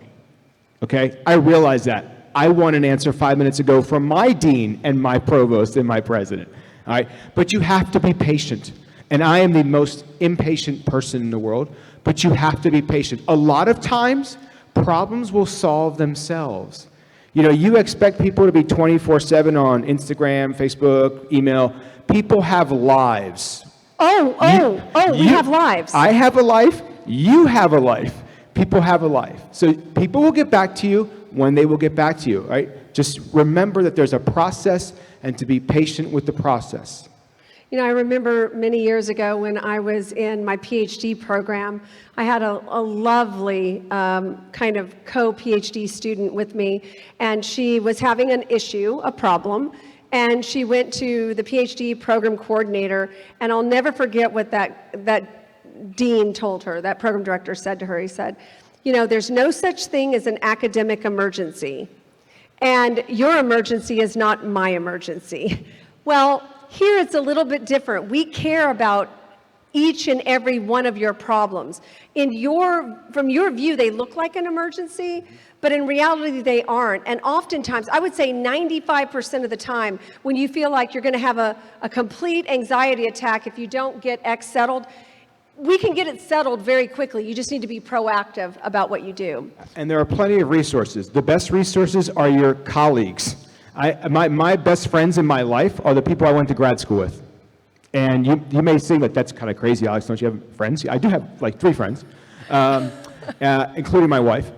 [SPEAKER 7] okay? I realized that. I want an answer 5 minutes ago from my dean and my provost and my president. All right? But you have to be patient. And I am the most impatient person in the world, but you have to be patient. A lot of times, problems will solve themselves. You know, you expect people to be 24/7 on Instagram, Facebook, email. People have lives.
[SPEAKER 3] We have lives.
[SPEAKER 7] I have a life. You have a life. People have a life. So people will get back to you when they will get back to you, right? Just remember that there's a process and to be patient with the process.
[SPEAKER 3] You know, I remember many years ago when I was in my PhD program, I had a lovely kind of co-PhD student with me, and she was having an issue, a problem, and she went to the PhD program coordinator, and I'll never forget what that dean told her, that program director said to her. He said, you know, there's no such thing as an academic emergency, and your emergency is not my emergency. Well, here it's a little bit different. We care about each and every one of your problems. From your view, they look like an emergency, but in reality, they aren't. And oftentimes, I would say 95% of the time, when you feel like you're going to have a complete anxiety attack if you don't get X settled, we can get it settled very quickly. You just need to be proactive about what you do.
[SPEAKER 7] And there are plenty of resources. The best resources are your colleagues. My best friends in my life are the people I went to grad school with. And you may think that that's kind of crazy, Alex. Don't you have friends? I do have like 3 friends, including my wife.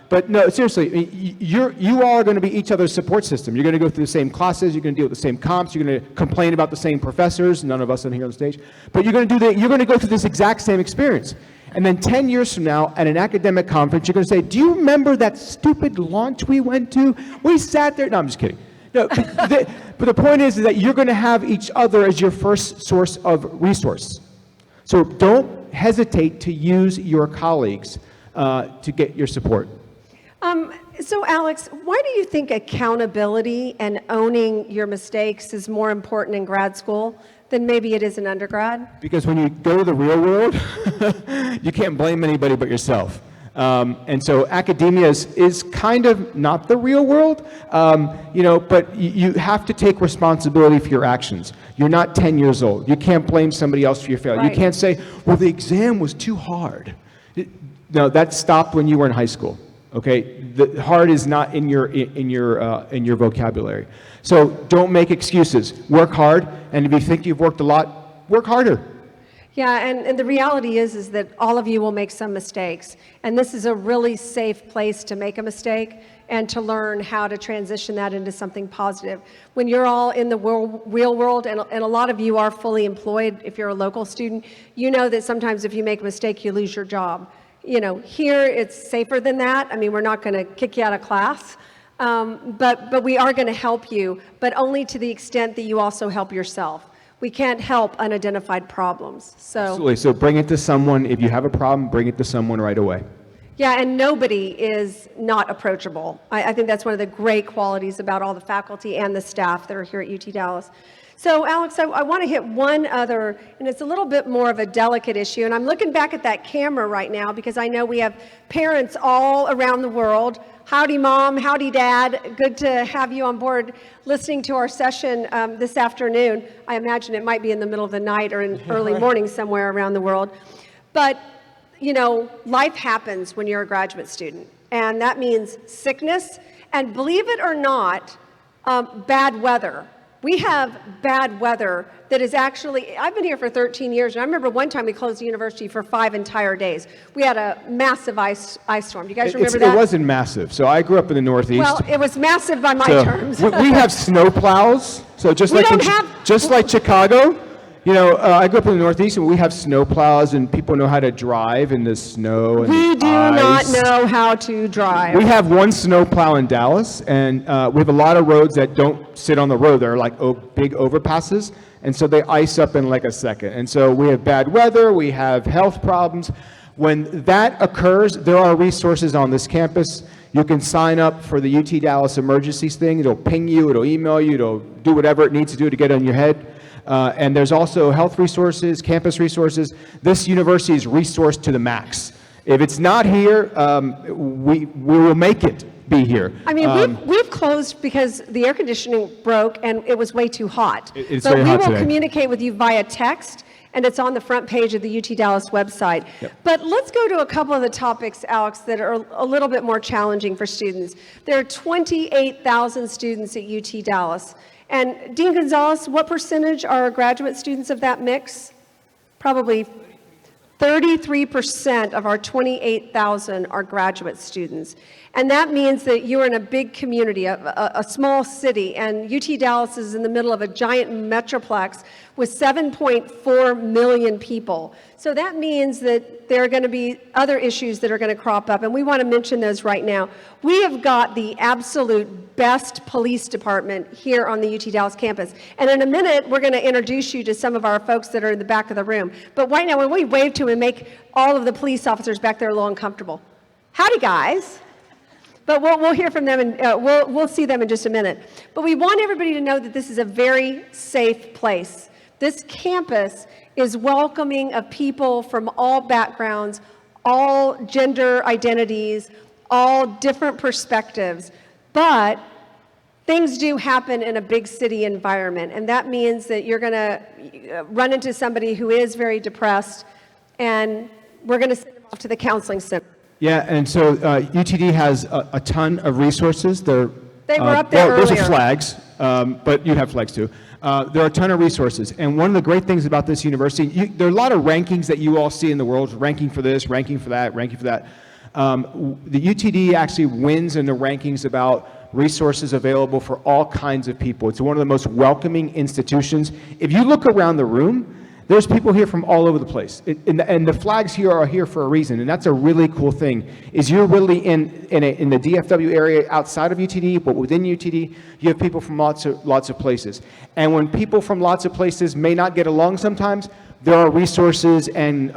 [SPEAKER 7] But no, seriously, you all are going to be each other's support system. You're going to go through the same classes. You're going to deal with the same comps. You're going to complain about the same professors. None of us are here on the stage. But you're going to go through this exact same experience. And then 10 years from now, at an academic conference, you're going to say, do you remember that stupid launch we went to? We sat there. No, I'm just kidding. No, but the point is that you're going to have each other as your first source of resource. So don't hesitate to use your colleagues to get your support.
[SPEAKER 3] So Alex, why do you think accountability and owning your mistakes is more important in grad school than maybe it is in undergrad?
[SPEAKER 7] Because when you go to the real world, you can't blame anybody but yourself. And so academia is kind of not the real world, but you have to take responsibility for your actions. You're not 10 years old. You can't blame somebody else for your failure.
[SPEAKER 3] Right.
[SPEAKER 7] You can't say, well, the exam was too hard. No, that stopped when you were in high school. Okay, the hard is not in your vocabulary. So don't make excuses. Work hard, and if you think you've worked a lot, work harder.
[SPEAKER 3] Yeah, and the reality is that all of you will make some mistakes, and this is a really safe place to make a mistake and to learn how to transition that into something positive. When you're all in the real world, and a lot of you are fully employed, if you're a local student, you know that sometimes if you make a mistake, you lose your job. You know, here it's safer than that. I mean, we're not going to kick you out of class, but we are going to help you, but only to the extent that you also help yourself. We can't help unidentified problems. So
[SPEAKER 7] Absolutely. So bring it to someone. If you have a problem, bring it to someone right away.
[SPEAKER 3] yeah, and nobody is not approachable. I think that's one of the great qualities about all the faculty and the staff that are here at UT Dallas. So Alex, I want to hit one other, and it's a little bit more of a delicate issue, and I'm looking back at that camera right now because I know we have parents all around the world. Howdy, Mom. Howdy, Dad. Good to have you on board listening to our session this afternoon. I imagine it might be in the middle of the night or in early morning somewhere around the world. But, you know, life happens when you're a graduate student, and that means sickness, and believe it or not, bad weather. We have bad weather that is actually, I've been here for 13 years, and I remember one time we closed the university for 5 entire days. We had a massive ice storm. Do you guys remember that?
[SPEAKER 7] It wasn't massive. So I grew up in the Northeast.
[SPEAKER 3] Well, it was massive by my
[SPEAKER 7] So
[SPEAKER 3] terms.
[SPEAKER 7] we have snow plows. So just
[SPEAKER 3] We
[SPEAKER 7] like
[SPEAKER 3] don't have-
[SPEAKER 7] just like Chicago, you know, I grew up in the Northeast, and we have snow plows, and people know how to drive in the snow and
[SPEAKER 3] We
[SPEAKER 7] the
[SPEAKER 3] do not
[SPEAKER 7] ice.
[SPEAKER 3] know how to drive.
[SPEAKER 7] We have one snow plow in Dallas, and we have a lot of roads that don't sit on the road. They're like big overpasses, and so they ice up in like a second. And so we have bad weather, we have health problems. When that occurs, there are resources on this campus. You can sign up for the UT Dallas emergencies thing. It'll ping you, it'll email you, it'll do whatever it needs to do to get on your head. And there's also health resources, campus resources. This university is resourced to the max. If it's not here, we will make it. be here.
[SPEAKER 3] I mean, we've closed because the air conditioning broke and it was way too hot.
[SPEAKER 7] It's
[SPEAKER 3] But
[SPEAKER 7] very hot
[SPEAKER 3] we will
[SPEAKER 7] today.
[SPEAKER 3] communicate with you via text, and it's on the front page of the UT Dallas website.
[SPEAKER 7] Yep.
[SPEAKER 3] But let's go to a couple of the topics, Alex, that are a little bit more challenging for students. There are 28,000 students at UT Dallas. And Dean Gonzalez, what percentage are graduate students of that mix? Probably 33% of our 28,000 are graduate students. And that means that you're in a big community, a small city, and UT Dallas is in the middle of a giant metroplex with 7.4 million people. So that means that there are going to be other issues that are going to crop up, and we want to mention those right now. We have got the absolute best police department here on the UT Dallas campus. And in a minute, we're going to introduce you to some of our folks that are in the back of the room. But right now, when we wave to and make all of the police officers back there a little uncomfortable. Howdy, guys. But we'll hear from them, and we'll see them in just a minute. But we want everybody to know that this is a very safe place. This campus is welcoming of people from all backgrounds, all gender identities, all different perspectives. But things do happen in a big city environment, and that means that you're going to run into somebody who is very depressed, and we're going to send them off to the counseling center.
[SPEAKER 7] Yeah, and so UTD has a ton of resources. They were
[SPEAKER 3] up there
[SPEAKER 7] Those
[SPEAKER 3] earlier.
[SPEAKER 7] are flags, but you have flags too. There are a ton of resources, and one of the great things about this university, there are a lot of rankings that you all see in the world, ranking for this, ranking for that, ranking for that. The UTD actually wins in the rankings about resources available for all kinds of people. It's one of the most welcoming institutions. If you look around the room, there's people here from all over the place. And the flags here are here for a reason, and that's a really cool thing, is you're really in the DFW area outside of UTD, but within UTD, you have people from lots of places. And when people from lots of places may not get along sometimes, there are resources and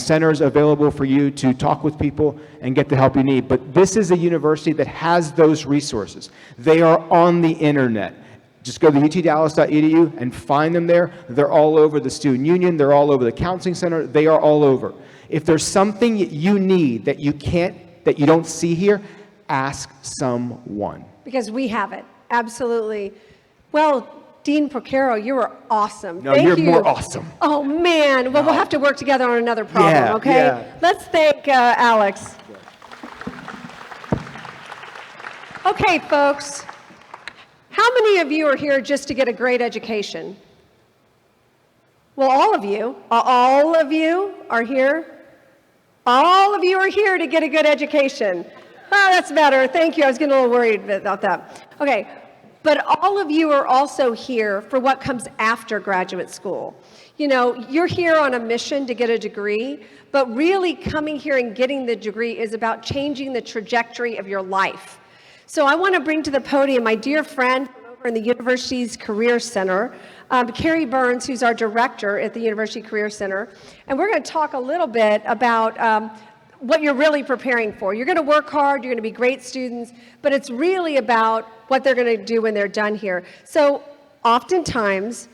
[SPEAKER 7] centers available for you to talk with people and get the help you need. But this is a university that has those resources. They are on the internet. Just go to utdallas.edu and find them there. They're all over the student union. They're all over the counseling center. They are all over. If there's something you need that you don't see here, ask someone.
[SPEAKER 3] Because we have it, absolutely. Well, Dean Procaro, you were awesome.
[SPEAKER 7] No,
[SPEAKER 3] Thank
[SPEAKER 7] you're
[SPEAKER 3] you.
[SPEAKER 7] more awesome.
[SPEAKER 3] Oh, man. Well, we'll have to work together on another problem,
[SPEAKER 7] Yeah,
[SPEAKER 3] okay?
[SPEAKER 7] yeah.
[SPEAKER 3] Let's thank Alex. Okay, folks. How many of you are here just to get a great education? Well, all of you. All of you are here? All of you are here to get a good education. Oh, that's better. Thank you. I was getting a little worried about that. Okay. But all of you are also here for what comes after graduate school. You know, you're here on a mission to get a degree, but really coming here and getting the degree is about changing the trajectory of your life. So I want to bring to the podium my dear friend from over in the university's Career Center, Carrie Burns, who's our director at the University Career Center. And we're going to talk a little bit about what you're really preparing for. You're going to work hard, you're going to be great students, but it's really about what they're going to do when they're done here. So oftentimes,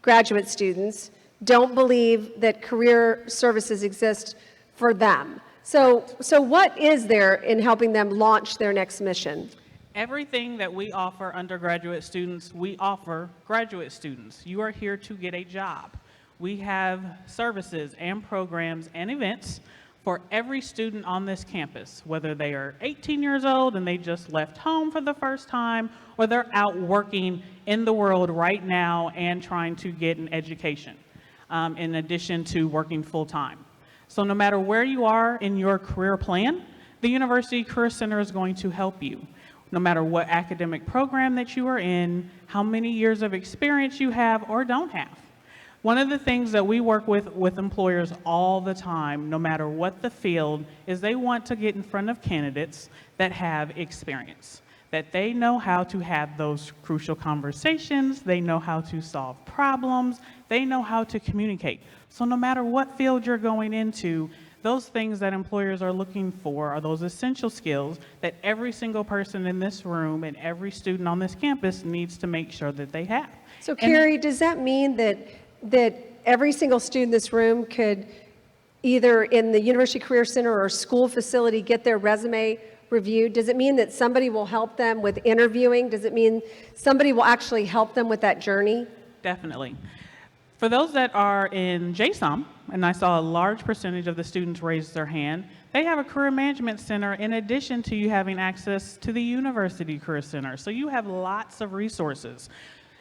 [SPEAKER 3] graduate students don't believe that career services exist for them. So what is there in helping them launch their next mission?
[SPEAKER 8] Everything that we offer undergraduate students, we offer graduate students. You are here to get a job. We have services and programs and events for every student on this campus, whether they are 18 years old and they just left home for the first time, or they're out working in the world right now and trying to get an education, in addition to working full-time. So no matter where you are in your career plan, the University Career Center is going to help you. No matter what academic program that you are in, how many years of experience you have or don't have. One of the things that we work with employers all the time, no matter what the field, is they want to get in front of candidates that have experience, that they know how to have those crucial conversations, they know how to solve problems, they know how to communicate. So no matter what field you're going into, those things that employers are looking for are those essential skills that every single person in this room and every student on this campus needs to make sure that they have.
[SPEAKER 3] So Carrie, does that mean that every single student in this room could either in the University Career Center or school facility get their resume reviewed? Does it mean that somebody will help them with interviewing? Does it mean somebody will actually help them with that journey?
[SPEAKER 8] Definitely. For those that are in JSOM, and I saw a large percentage of the students raise their hand, they have a career management center in addition to you having access to the university career center. So you have lots of resources.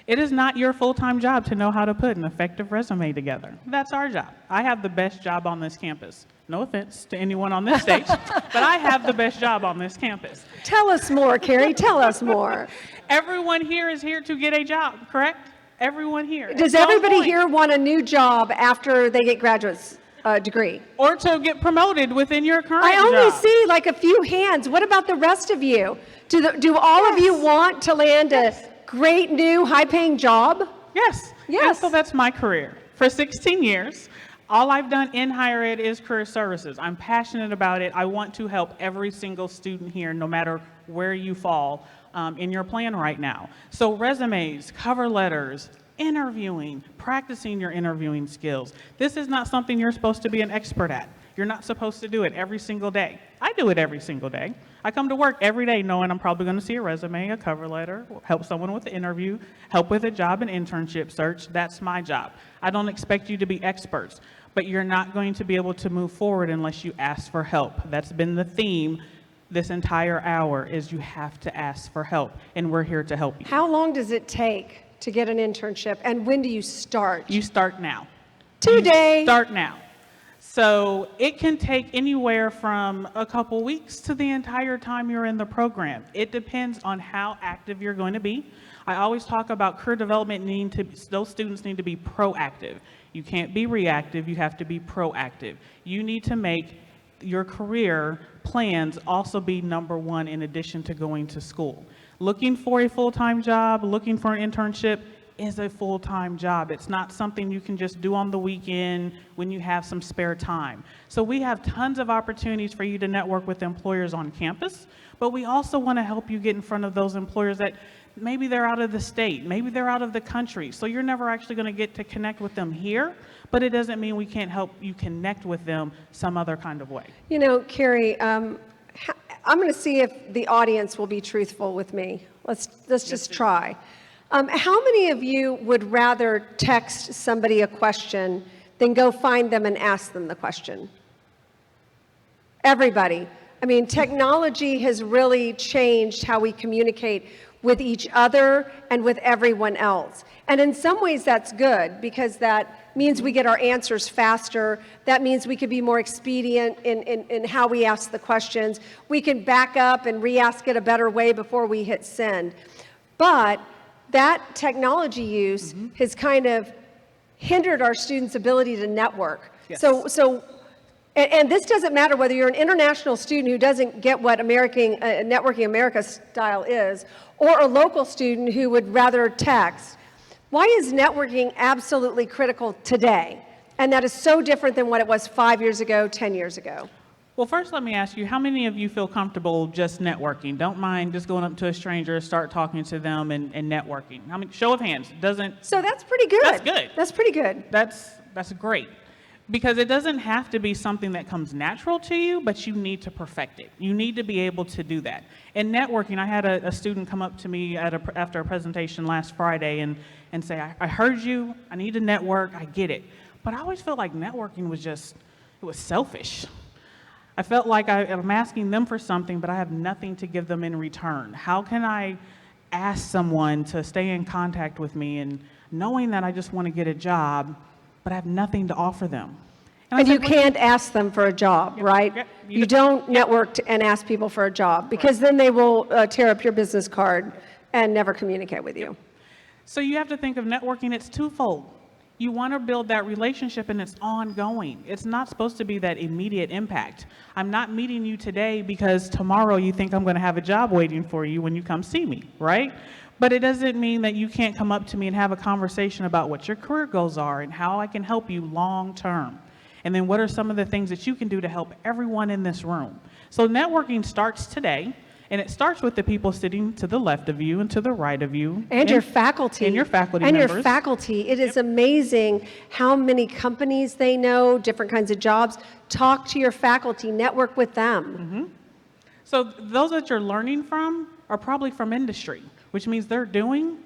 [SPEAKER 8] It is not your full-time job to know how to put an effective resume together. That's our job. I have the best job on this campus. No offense to anyone on this stage, but I have the best job on this campus.
[SPEAKER 3] Tell us more, Carrie. Tell us more.
[SPEAKER 8] Everyone here is here to get a job, correct? Everyone here.
[SPEAKER 3] Does
[SPEAKER 8] At some
[SPEAKER 3] everybody
[SPEAKER 8] point.
[SPEAKER 3] here want a new job after they get graduate's degree?
[SPEAKER 8] Or to get promoted within your current
[SPEAKER 3] I only
[SPEAKER 8] job.
[SPEAKER 3] see like a few hands. What about the rest of you? Do all of you want to land a great new high-paying job?
[SPEAKER 8] Yes.
[SPEAKER 3] Yes.
[SPEAKER 8] And so that's my career. For 16 years, all I've done in higher ed is career services. I'm passionate about it. I want to help every single student here, no matter where you fall in your plan right now. So resumes, cover letters, interviewing, practicing your interviewing skills. This is not something you're supposed to be an expert at. You're not supposed to do it every single day. I do it every single day. I come to work every day knowing I'm probably going to see a resume, a cover letter, help someone with the interview, help with a job and internship search. That's my job. I don't expect you to be experts, but you're not going to be able to move forward unless you ask for help. That's been the theme this entire hour, is you have to ask for help, and we're here to help you.
[SPEAKER 3] How long does it take to get an internship, and when do you start?
[SPEAKER 8] You start now.
[SPEAKER 3] Today.
[SPEAKER 8] Start now. So it can take anywhere from a couple weeks to the entire time you're in the program. It depends on how active you're going to be. I always talk about career development those students need to be proactive. You can't be reactive, you have to be proactive. You need to make your career plans also be number one in addition to going to school. Looking for a full-time job, looking for an internship is a full-time job. It's not something you can just do on the weekend when you have some spare time. So we have tons of opportunities for you to network with employers on campus, but we also want to help you get in front of those employers that maybe they're out of the state, maybe they're out of the country, so you're never actually going to get to connect with them here, but it doesn't mean we can't help you connect with them some other kind of way.
[SPEAKER 3] You know, Carrie, I'm going to see if the audience will be truthful with me. Let's just try. How many of you would rather text somebody a question than go find them and ask them the question? Everybody. I mean, technology has really changed how we communicate with each other and with everyone else. And in some ways that's good, because that means we get our answers faster. That means we can be more expedient in how we ask the questions. We can back up and re-ask it a better way before we hit send. But that technology use has kind of hindered our students' ability to network.
[SPEAKER 8] Yes.
[SPEAKER 3] And this doesn't matter whether you're an international student who doesn't get what Networking America style is, or a local student who would rather text. Why is networking absolutely critical today? And that is so different than what it was 5 years ago, 10 years ago.
[SPEAKER 8] Well, first let me ask you, how many of you feel comfortable just networking? Don't mind just going up to a stranger, start talking to them and networking. How many, show of hands, doesn't.
[SPEAKER 3] So that's pretty good.
[SPEAKER 8] That's good.
[SPEAKER 3] That's pretty good.
[SPEAKER 8] That's great. Because it doesn't have to be something that comes natural to you, but you need to perfect it. You need to be able to do that. In networking, I had a student come up to me after a presentation last Friday and say, I heard you, I need to network, I get it. But I always felt like networking was it was selfish. I felt like I'm asking them for something, but I have nothing to give them in return. How can I ask someone to stay in contact with me, and knowing that I just want to get a job, but I have nothing to offer them?
[SPEAKER 3] And you can't ask them for a job, right?
[SPEAKER 8] Yep.
[SPEAKER 3] You don't network and ask people for a job, because then they will tear up your business card and never communicate with you.
[SPEAKER 8] So you have to think of networking, it's twofold. You want to build that relationship, and it's ongoing. It's not supposed to be that immediate impact. I'm not meeting you today because tomorrow you think I'm going to have a job waiting for you when you come see me, right? But it doesn't mean that you can't come up to me and have a conversation about what your career goals are and how I can help you long term. And then what are some of the things that you can do to help everyone in this room? So networking starts today, and it starts with the people sitting to the left of you and to the right of you.
[SPEAKER 3] And your faculty.
[SPEAKER 8] And your faculty
[SPEAKER 3] and
[SPEAKER 8] members.
[SPEAKER 3] your faculty. It is amazing how many companies they know, different kinds of jobs. Talk to your faculty, network with them.
[SPEAKER 8] So those that you're learning from are probably from industry, which means they're doing,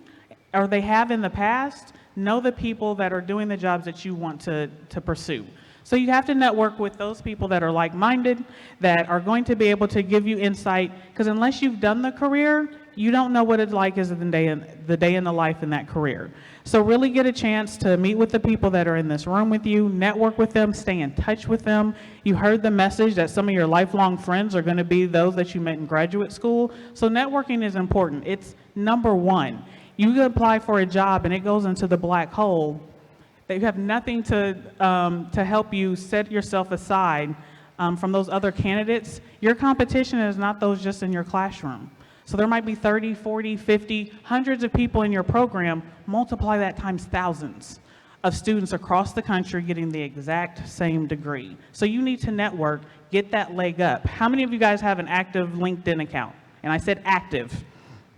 [SPEAKER 8] or they have in the past, know the people that are doing the jobs that you want to pursue. So you have to network with those people that are like-minded, that are going to be able to give you insight, because unless you've done the career, you don't know what it's like as the day in the life in that career. So really get a chance to meet with the people that are in this room with you, network with them, stay in touch with them. You heard the message that some of your lifelong friends are going to be those that you met in graduate school. So networking is important. It's number one. You can apply for a job and it goes into the black hole. They have nothing to help you set yourself aside from those other candidates. Your competition is not those just in your classroom. So there might be 30, 40, 50, hundreds of people in your program. Multiply that times thousands of students across the country getting the exact same degree. So you need to network, get that leg up. How many of you guys have an active LinkedIn account? And I said active,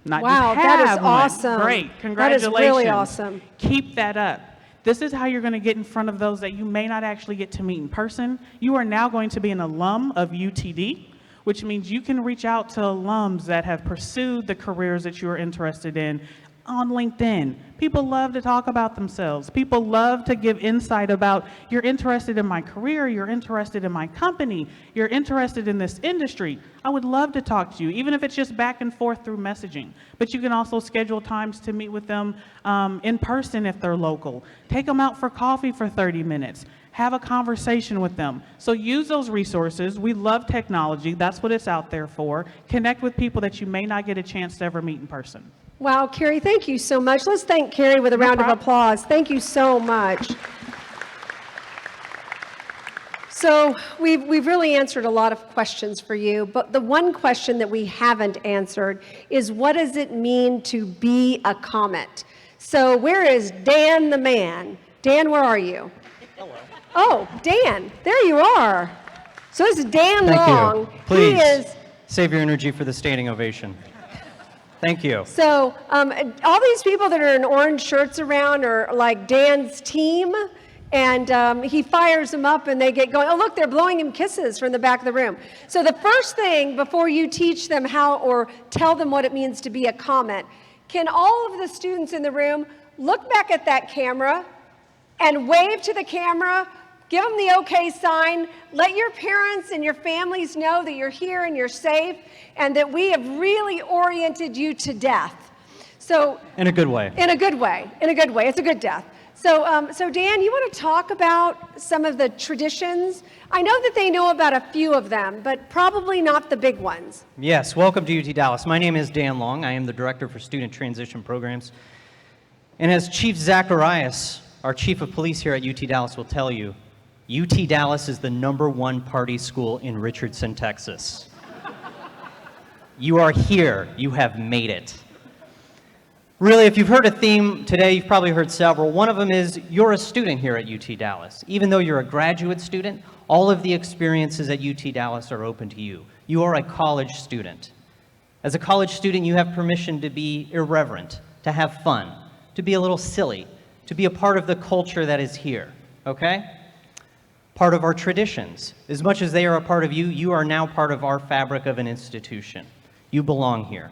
[SPEAKER 8] not
[SPEAKER 3] Wow,
[SPEAKER 8] just
[SPEAKER 3] that is
[SPEAKER 8] have one.
[SPEAKER 3] awesome.
[SPEAKER 8] Great,
[SPEAKER 3] That
[SPEAKER 8] congratulations.
[SPEAKER 3] is really awesome.
[SPEAKER 8] Keep that up. This is how you're going to get in front of those that you may not actually get to meet in person. You are now going to be an alum of UTD, which means you can reach out to alums that have pursued the careers that you are interested in on LinkedIn. People love to talk about themselves. People love to give insight about, you're interested in my career, you're interested in my company, you're interested in this industry. I would love to talk to you, even if it's just back and forth through messaging. But you can also schedule times to meet with them in person if they're local. Take them out for coffee for 30 minutes. Have a conversation with them. So use those resources. We love technology. That's what it's out there for. Connect with people that you may not get a chance to ever meet in person.
[SPEAKER 3] Wow, Carrie, thank you so much. Let's thank Carrie with a round of
[SPEAKER 8] problem.
[SPEAKER 3] applause. Thank you so much. So we've really answered a lot of questions for you, but the one question that we haven't answered is, what does it mean to be a Comet? So where is Dan the man? Dan, where are you? Hello. Oh, Dan, there you are. So this is Dan Long.
[SPEAKER 1] Thank you. Please,
[SPEAKER 3] He is
[SPEAKER 1] save your energy for the standing ovation. Thank you.
[SPEAKER 3] So all these people that are in orange shirts around are like Dan's team, and he fires them up and they get going. Oh, look, they're blowing him kisses from the back of the room. So the first thing before you teach them how or tell them what it means to be a Comet, can all of the students in the room look back at that camera and wave to the camera, give them the okay sign, let your parents and your families know that you're here and you're safe and that we have really oriented you to death. So
[SPEAKER 1] In a good way.
[SPEAKER 3] in a good way, in a good way. It's a good death. So Dan, you want to talk about some of the traditions? I know that they know about a few of them, but probably not the big ones.
[SPEAKER 1] Yes, welcome to UT Dallas. My name is Dan Long. I am the Director for Student Transition Programs. And as Chief Zacharias, our Chief of Police here at UT Dallas, will tell you, UT Dallas is the #1 party school in Richardson, Texas. You are here. You have made it. Really, if you've heard a theme today, you've probably heard several. One of them is you're a student here at UT Dallas. Even though you're a graduate student, all of the experiences at UT Dallas are open to you. You are a college student. As a college student, you have permission to be irreverent, to have fun, to be a little silly, to be a part of the culture that is here, okay? Part of our traditions. As much as they are a part of you, you are now part of our fabric of an institution. You belong here.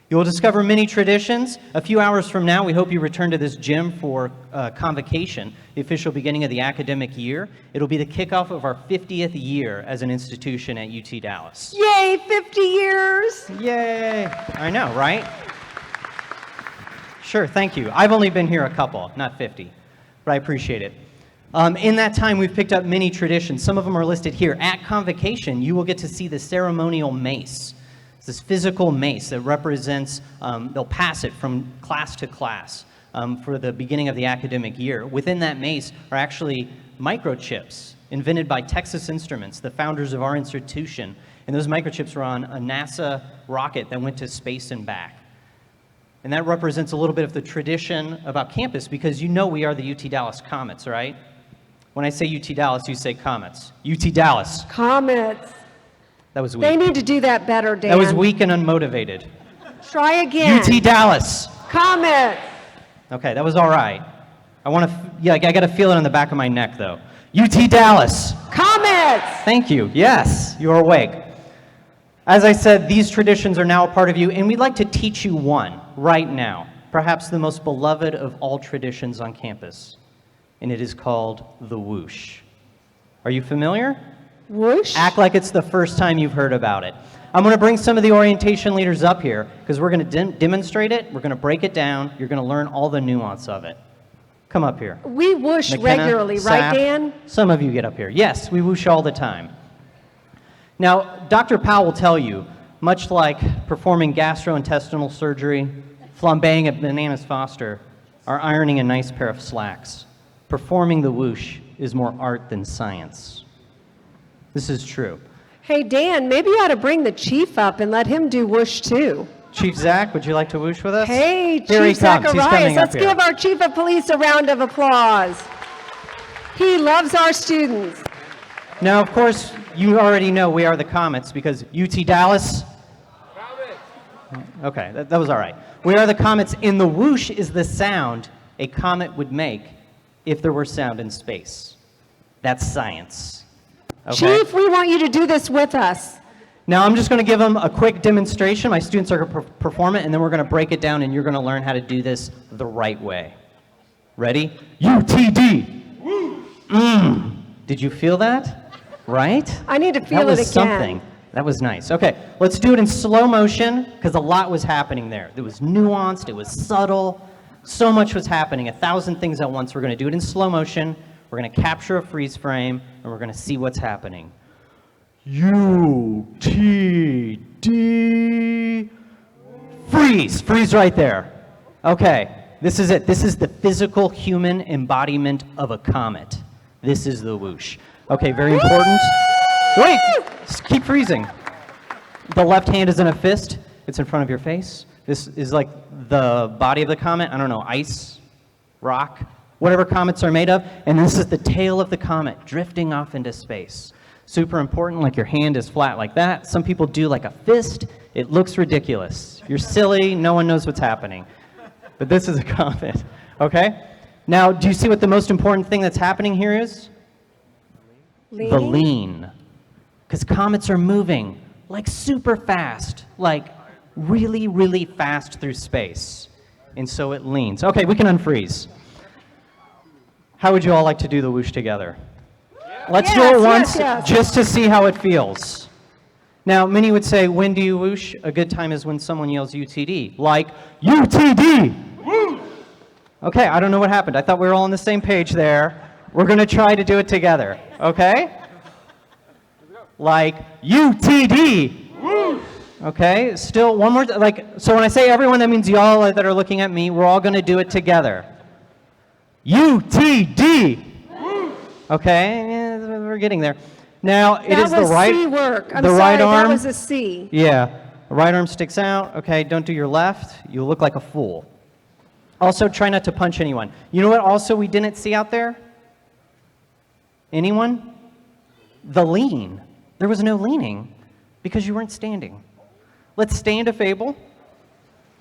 [SPEAKER 1] You will discover many traditions. A few hours from now, we hope you return to this gym for convocation, the official beginning of the academic year. It'll be the kickoff of our 50th year as an institution at UT Dallas.
[SPEAKER 3] Yay, 50 years!
[SPEAKER 1] Yay! I know, right? Sure, thank you. I've only been here a couple, not 50, but I appreciate it. In that time, we've picked up many traditions. Some of them are listed here. At convocation, you will get to see the ceremonial mace. It's this physical mace that represents, they'll pass it from class to class for the beginning of the academic year. Within that mace are actually microchips invented by Texas Instruments, the founders of our institution. And those microchips were on a NASA rocket that went to space and back. And that represents a little bit of the tradition about campus, because you know we are the UT Dallas Comets, right? When I say UT Dallas, you say Comets. UT Dallas.
[SPEAKER 3] Comets.
[SPEAKER 1] That was weak.
[SPEAKER 3] They need to do that better, Dan.
[SPEAKER 1] That was weak and unmotivated.
[SPEAKER 3] Try again.
[SPEAKER 1] UT Dallas.
[SPEAKER 3] Comets.
[SPEAKER 1] Okay, that was all right. I want to, yeah, I got to feel it on the back of my neck, though. UT Dallas.
[SPEAKER 3] Comets.
[SPEAKER 1] Thank you. Yes, you are awake.
[SPEAKER 9] As I said, these traditions are now a part of you, and we'd like to teach you one right now, perhaps the most beloved of all traditions on campus, and it is called the whoosh. Are you familiar?
[SPEAKER 3] Whoosh?
[SPEAKER 9] Act like it's the first time you've heard about it. I'm going to bring some of the orientation leaders up here because we're going to demonstrate it, we're going to break it down, you're going to learn all the nuance of it. Come up here.
[SPEAKER 3] We whoosh
[SPEAKER 9] McKenna,
[SPEAKER 3] regularly, right,
[SPEAKER 9] Saf,
[SPEAKER 3] Dan?
[SPEAKER 9] Some of you get up here. Yes, we whoosh all the time. Now, Dr. Powell will tell you, much like performing gastrointestinal surgery, flambeing a bananas Foster, or ironing a nice pair of slacks, performing the whoosh is more art than science. This is true.
[SPEAKER 3] Hey, Dan, maybe you ought to bring the chief up and let him do whoosh too.
[SPEAKER 9] Chief Zach, would you like to whoosh with us?
[SPEAKER 3] Hey,
[SPEAKER 9] Here he
[SPEAKER 3] Chief
[SPEAKER 9] comes. He's
[SPEAKER 3] Zacharias,
[SPEAKER 9] coming up
[SPEAKER 3] let's
[SPEAKER 9] here.
[SPEAKER 3] give our chief of police a round of applause. He loves our students.
[SPEAKER 9] Now, of course, you already know we are the Comets because UT Dallas. Okay, that was all right. We are the Comets, and the whoosh is the sound a comet would make if there were sound in space. That's science. Okay?
[SPEAKER 3] Chief, we want you to do this with us.
[SPEAKER 9] Now, I'm just going to give them a quick demonstration. My students are going to perform it, and then we're going to break it down, and you're going to learn how to do this the right way. Ready? UTD. Did you feel that? Right?
[SPEAKER 3] I need to feel
[SPEAKER 9] That was
[SPEAKER 3] it again.
[SPEAKER 9] something. That was nice. Okay, let's do it in slow motion because a lot was happening there. It was nuanced, it was subtle, so much was happening, 1,000 things at once. We're going to do it in slow motion, we're going to capture a freeze frame, and we're going to see what's happening. UTD. Freeze! Freeze right there. Okay, this is it. This is the physical human embodiment of a comet. This is the whoosh. Okay, very important. Wait! Just keep freezing. The left hand is in a fist. It's in front of your face. This is like the body of the comet. I don't know, ice, rock, whatever comets are made of. And this is the tail of the comet drifting off into space. Super important, like your hand is flat like that. Some people do like a fist. It looks ridiculous. If you're silly, no one knows what's happening. But this is a comet, okay? Now, do you see what the most important thing that's happening here is? The lean. Because comets are moving like super fast, like really, really fast through space. And so it leans. Okay, we can unfreeze. How would you all like to do the whoosh together? Let's do it once just to see how it feels. Now, many would say, when do you whoosh? A good time is when someone yells UTD, like UTD! Okay, I don't know what happened. I thought we were all on the same page there. We're going to try to do it together, okay? Like UTD! Okay, still one more, so when I say everyone, that means y'all that are looking at me, we're all going to do it together. UTD! Okay, we're getting there. Now, it is the right,
[SPEAKER 3] C work. I'm
[SPEAKER 9] the
[SPEAKER 3] sorry,
[SPEAKER 9] right arm.
[SPEAKER 3] that was a C.
[SPEAKER 9] Yeah, the right arm sticks out. Okay, don't do your left. You look like a fool. Also, try not to punch anyone. You know what also we didn't see out there? Anyone? The lean. There was no leaning because you weren't standing. Let's stand a fable.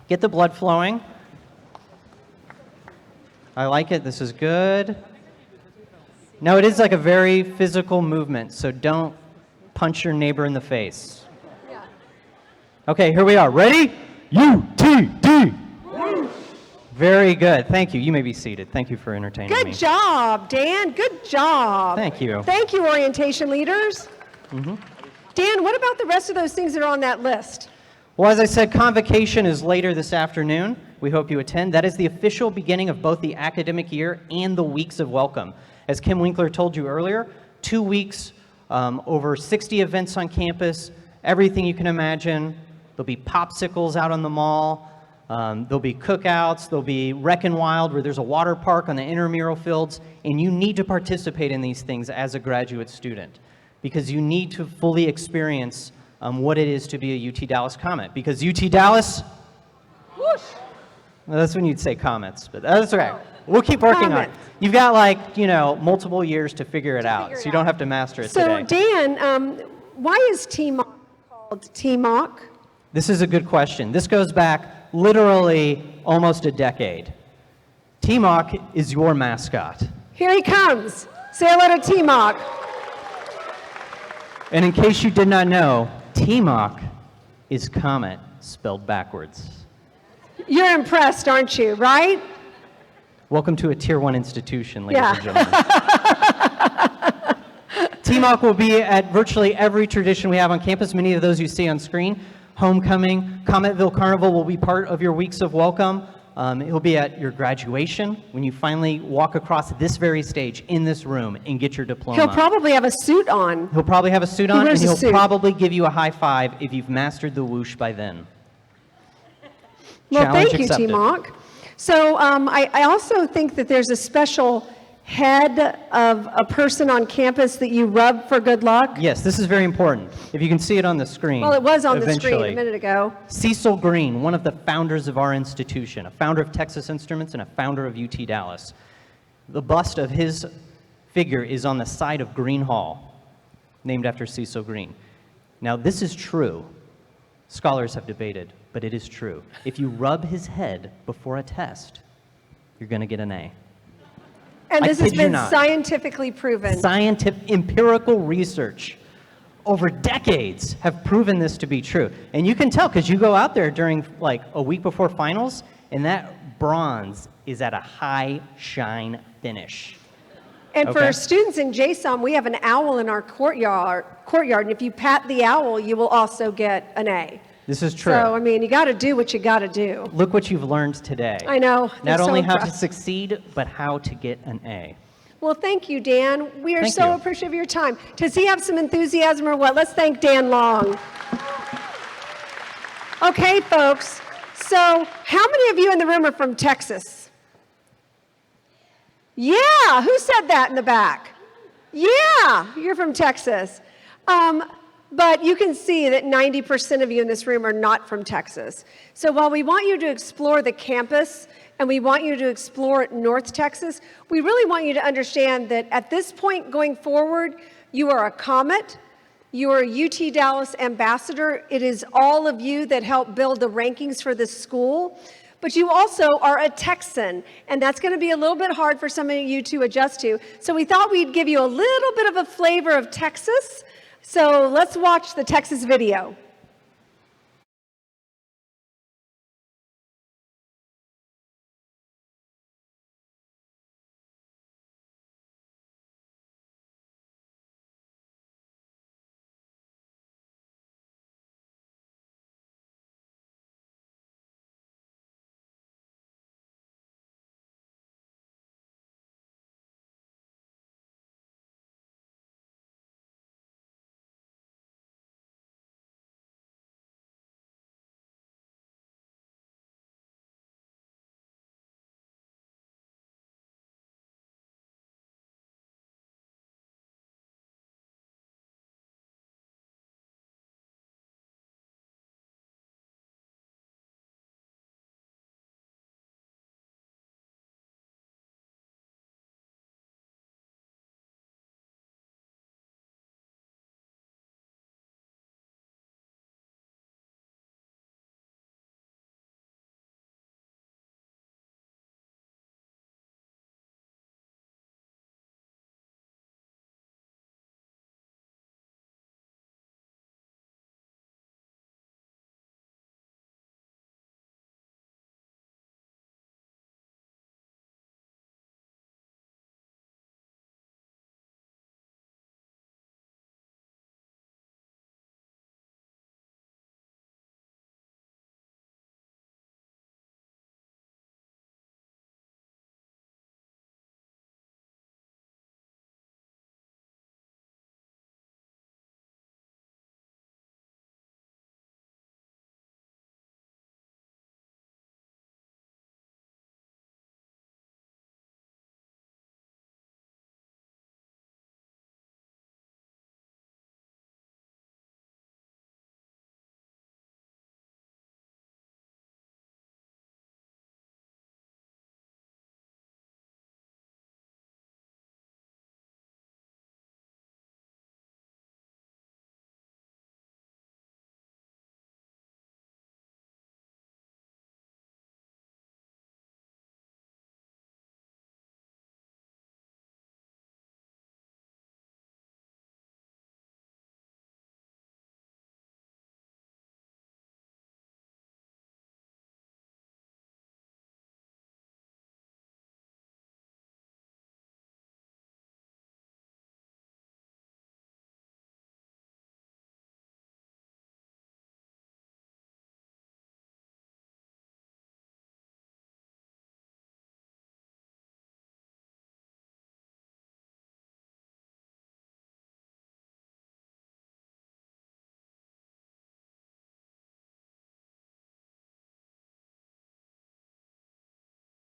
[SPEAKER 9] Get the blood flowing. I like it. This is good. Now, it is like a very physical movement, so don't punch your neighbor in the face. Okay, here we are. Ready? UTD. Very good. Thank you. You may be seated. Thank you for entertaining me.
[SPEAKER 3] Good job, Dan. Good job.
[SPEAKER 9] Thank you.
[SPEAKER 3] Thank you, orientation leaders. Dan, what about the rest of those things that are on that list?
[SPEAKER 9] Well, as I said, convocation is later this afternoon. We hope you attend. That is the official beginning of both the academic year and the weeks of welcome. As Kim Winkler told you earlier, 2 weeks, over 60 events on campus, everything you can imagine. There'll be popsicles out on the mall. There'll be cookouts. There'll be Wreck 'n Wild, where there's a water park on the intramural fields. And you need to participate in these things as a graduate student because you need to fully experience what it is to be a UT Dallas Comet. Because UT Dallas, whoosh. Well, that's when you'd say Comets, but that's okay. We'll keep working on it. You've got multiple years to figure it out, so you don't have to master it
[SPEAKER 3] So,
[SPEAKER 9] today.
[SPEAKER 3] Dan, why is TMOC called TMOC?
[SPEAKER 9] This is a good question. This goes back literally almost a decade. TMOC is your mascot.
[SPEAKER 3] Here he comes. Say hello to TMOC.
[SPEAKER 9] And in case you did not know, TMOC is comet spelled backwards.
[SPEAKER 3] You're impressed, aren't you, right?
[SPEAKER 9] Welcome to a Tier 1 institution, ladies
[SPEAKER 3] Yeah.
[SPEAKER 9] and gentlemen. TMOC will be at virtually every tradition we have on campus, many of those you see on screen. Homecoming, Cometville Carnival will be part of your weeks of welcome. It will be at your graduation when you finally walk across this very stage in this room and get your diploma.
[SPEAKER 3] He'll probably have a suit on.
[SPEAKER 9] He'll probably have a suit
[SPEAKER 3] He
[SPEAKER 9] on, and
[SPEAKER 3] wears a
[SPEAKER 9] he'll
[SPEAKER 3] suit.
[SPEAKER 9] probably give you a high five if you've mastered the whoosh by then.
[SPEAKER 3] Well,
[SPEAKER 9] Challenge
[SPEAKER 3] thank you,
[SPEAKER 9] accepted.
[SPEAKER 3] T-Mock. So I also think that there's a special head of a person on campus that you rub for good luck.
[SPEAKER 9] Yes, this is very important. If you can see it on the screen.
[SPEAKER 3] Well, it was on the screen
[SPEAKER 9] eventually.
[SPEAKER 3] a minute ago.
[SPEAKER 9] Cecil Green, one of the founders of our institution, a founder of Texas Instruments and a founder of UT Dallas. The bust of his figure is on the side of Green Hall, named after Cecil Green. Now, this is true. Scholars have debated, but it is true. If you rub his head before a test, you're going to get an A.
[SPEAKER 3] And
[SPEAKER 9] I
[SPEAKER 3] this has
[SPEAKER 9] kid you
[SPEAKER 3] been
[SPEAKER 9] not.
[SPEAKER 3] scientifically proven.
[SPEAKER 9] Scientific, empirical research over decades have proven this to be true. And you can tell because you go out there during like a week before finals, and that bronze is at a high shine finish.
[SPEAKER 3] And for
[SPEAKER 9] Okay.
[SPEAKER 3] students in JSOM, we have an owl in our courtyard, and if you pat the owl, you will also get an A.
[SPEAKER 9] This is true.
[SPEAKER 3] So, I mean, you got to do what you got to do.
[SPEAKER 9] Look what you've learned today.
[SPEAKER 3] I know.
[SPEAKER 9] Not
[SPEAKER 3] I'm so
[SPEAKER 9] only how to
[SPEAKER 3] impressed.
[SPEAKER 9] succeed, but how to get an A.
[SPEAKER 3] Well, thank you, Dan. We are
[SPEAKER 9] Thank
[SPEAKER 3] so
[SPEAKER 9] you.
[SPEAKER 3] appreciative of your time. Does he have some enthusiasm or what? Let's thank Dan Long. Okay, folks. So, how many of you in the room are from Texas? Yeah, who said that in the back? Yeah, you're from Texas. But you can see that 90% of you in this room are not from Texas. So while we want you to explore the campus and we want you to explore North Texas, we really want you to understand that at this point going forward, you are a Comet, you are a UT Dallas ambassador. It is all of you that help build the rankings for this school. But you also are a Texan, and that's going to be a little bit hard for some of you to adjust to. So we thought we'd give you a little bit of a flavor of Texas. So let's watch the Texas video.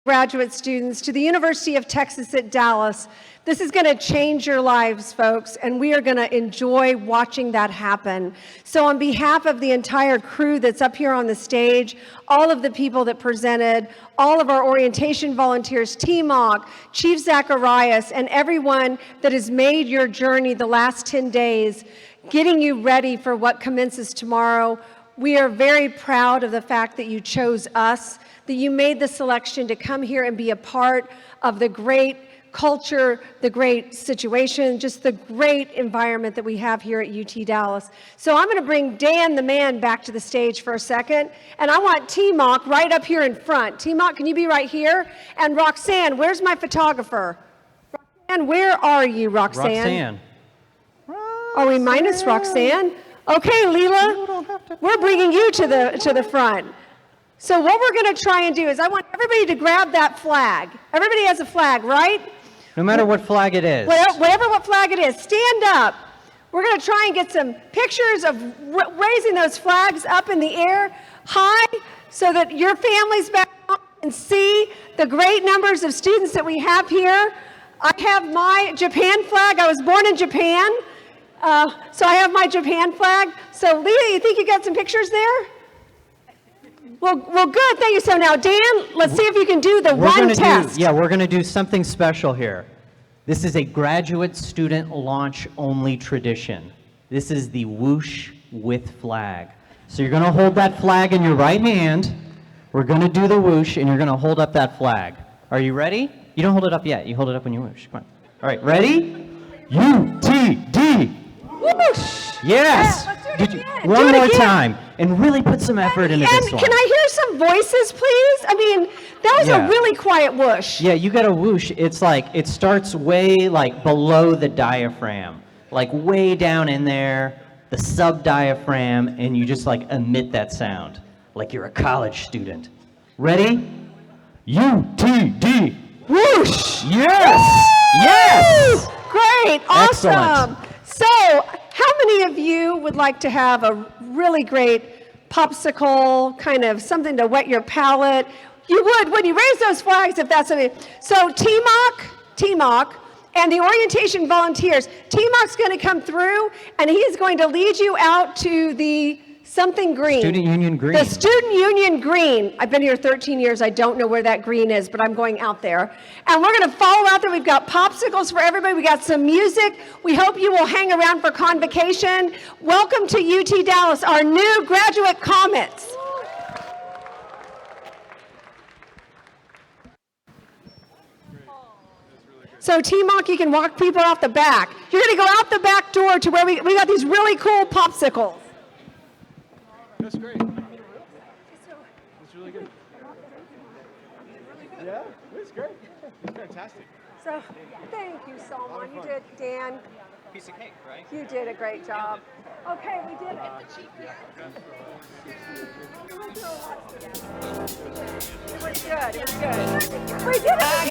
[SPEAKER 3] graduate students to the University of Texas at Dallas. This is going to change your lives, folks, and we are going to enjoy watching that happen. So on behalf of the entire crew that's up here on the stage, all of the people that presented, all of our orientation volunteers, TMOC, Chief Zacharias, and everyone that has made your journey the last 10 days, getting you ready for what commences tomorrow, we are very proud of the fact that you chose us, that you made the selection to come here and be a part of the great culture, the great situation, just the great environment that we have here at UT Dallas. So I'm going to bring Dan the man back to the stage for a second, and I want T-Mock right up here in front. T-Mock, can you be right here? And Roxanne, where's my photographer? Roxanne, where are you, Roxanne? Are we minus Roxanne? Okay, Leela, we're bringing you to the front. So what we're going to try and do is I want everybody to grab that flag. Everybody has a flag, right?
[SPEAKER 9] No matter what flag it is.
[SPEAKER 3] What flag it is, stand up. We're going to try and get some pictures of raising those flags up in the air high so that your families back home can see the great numbers of students that we have here. I have my Japan flag. I was born in Japan, so I have my Japan flag. So Leah, you think you got some pictures there? Well, good. Thank you. So now, Dan, let's see if you can do the run test.
[SPEAKER 9] We're going to do something special here. This is a graduate student launch only tradition. This is the whoosh with flag. So you're going to hold that flag in your right hand. We're going to do the whoosh, and you're going to hold up that flag. Are you ready? You don't hold it up yet. You hold it up when you whoosh. Come on. All right, ready? UTD.
[SPEAKER 3] Whoosh.
[SPEAKER 9] Yes.
[SPEAKER 3] Yeah, let's do it again.
[SPEAKER 9] One more time, and really put some effort into this
[SPEAKER 3] And
[SPEAKER 9] one.
[SPEAKER 3] can I hear some voices, please? I mean, that was a really quiet whoosh.
[SPEAKER 9] Yeah, you got a whoosh. It's like, it starts way like below the diaphragm, like way down in there, the sub-diaphragm, and you just like emit that sound, like you're a college student. Ready? UTD.
[SPEAKER 3] Whoosh.
[SPEAKER 9] Yes! Yes!
[SPEAKER 3] Great, awesome.
[SPEAKER 9] Excellent.
[SPEAKER 3] So, how many of you would like to have a really great popsicle, kind of something to wet your palate? You would, when you raise those flags, if that's something. So T-Mock, and the orientation volunteers, T-Mock's going to come through, and he is going to lead you out to the something green.
[SPEAKER 9] Student Union Green.
[SPEAKER 3] The Student Union Green. I've been here 13 years. I don't know where that green is, but I'm going out there. And we're going to follow out there. We've got popsicles for everybody. We got some music. We hope you will hang around for convocation. Welcome to UT Dallas, our new graduate Comets. So T-Mock, you can walk people off the back. You're going to go out the back door to where we got these really cool popsicles.
[SPEAKER 7] That's great. That's really good. Yeah, it's great. It's fantastic.
[SPEAKER 3] So thank you, Salman. You did, Dan.
[SPEAKER 1] Piece of cake, right?
[SPEAKER 3] You did a great job. Okay, we did it. It was good. It was good. We did it.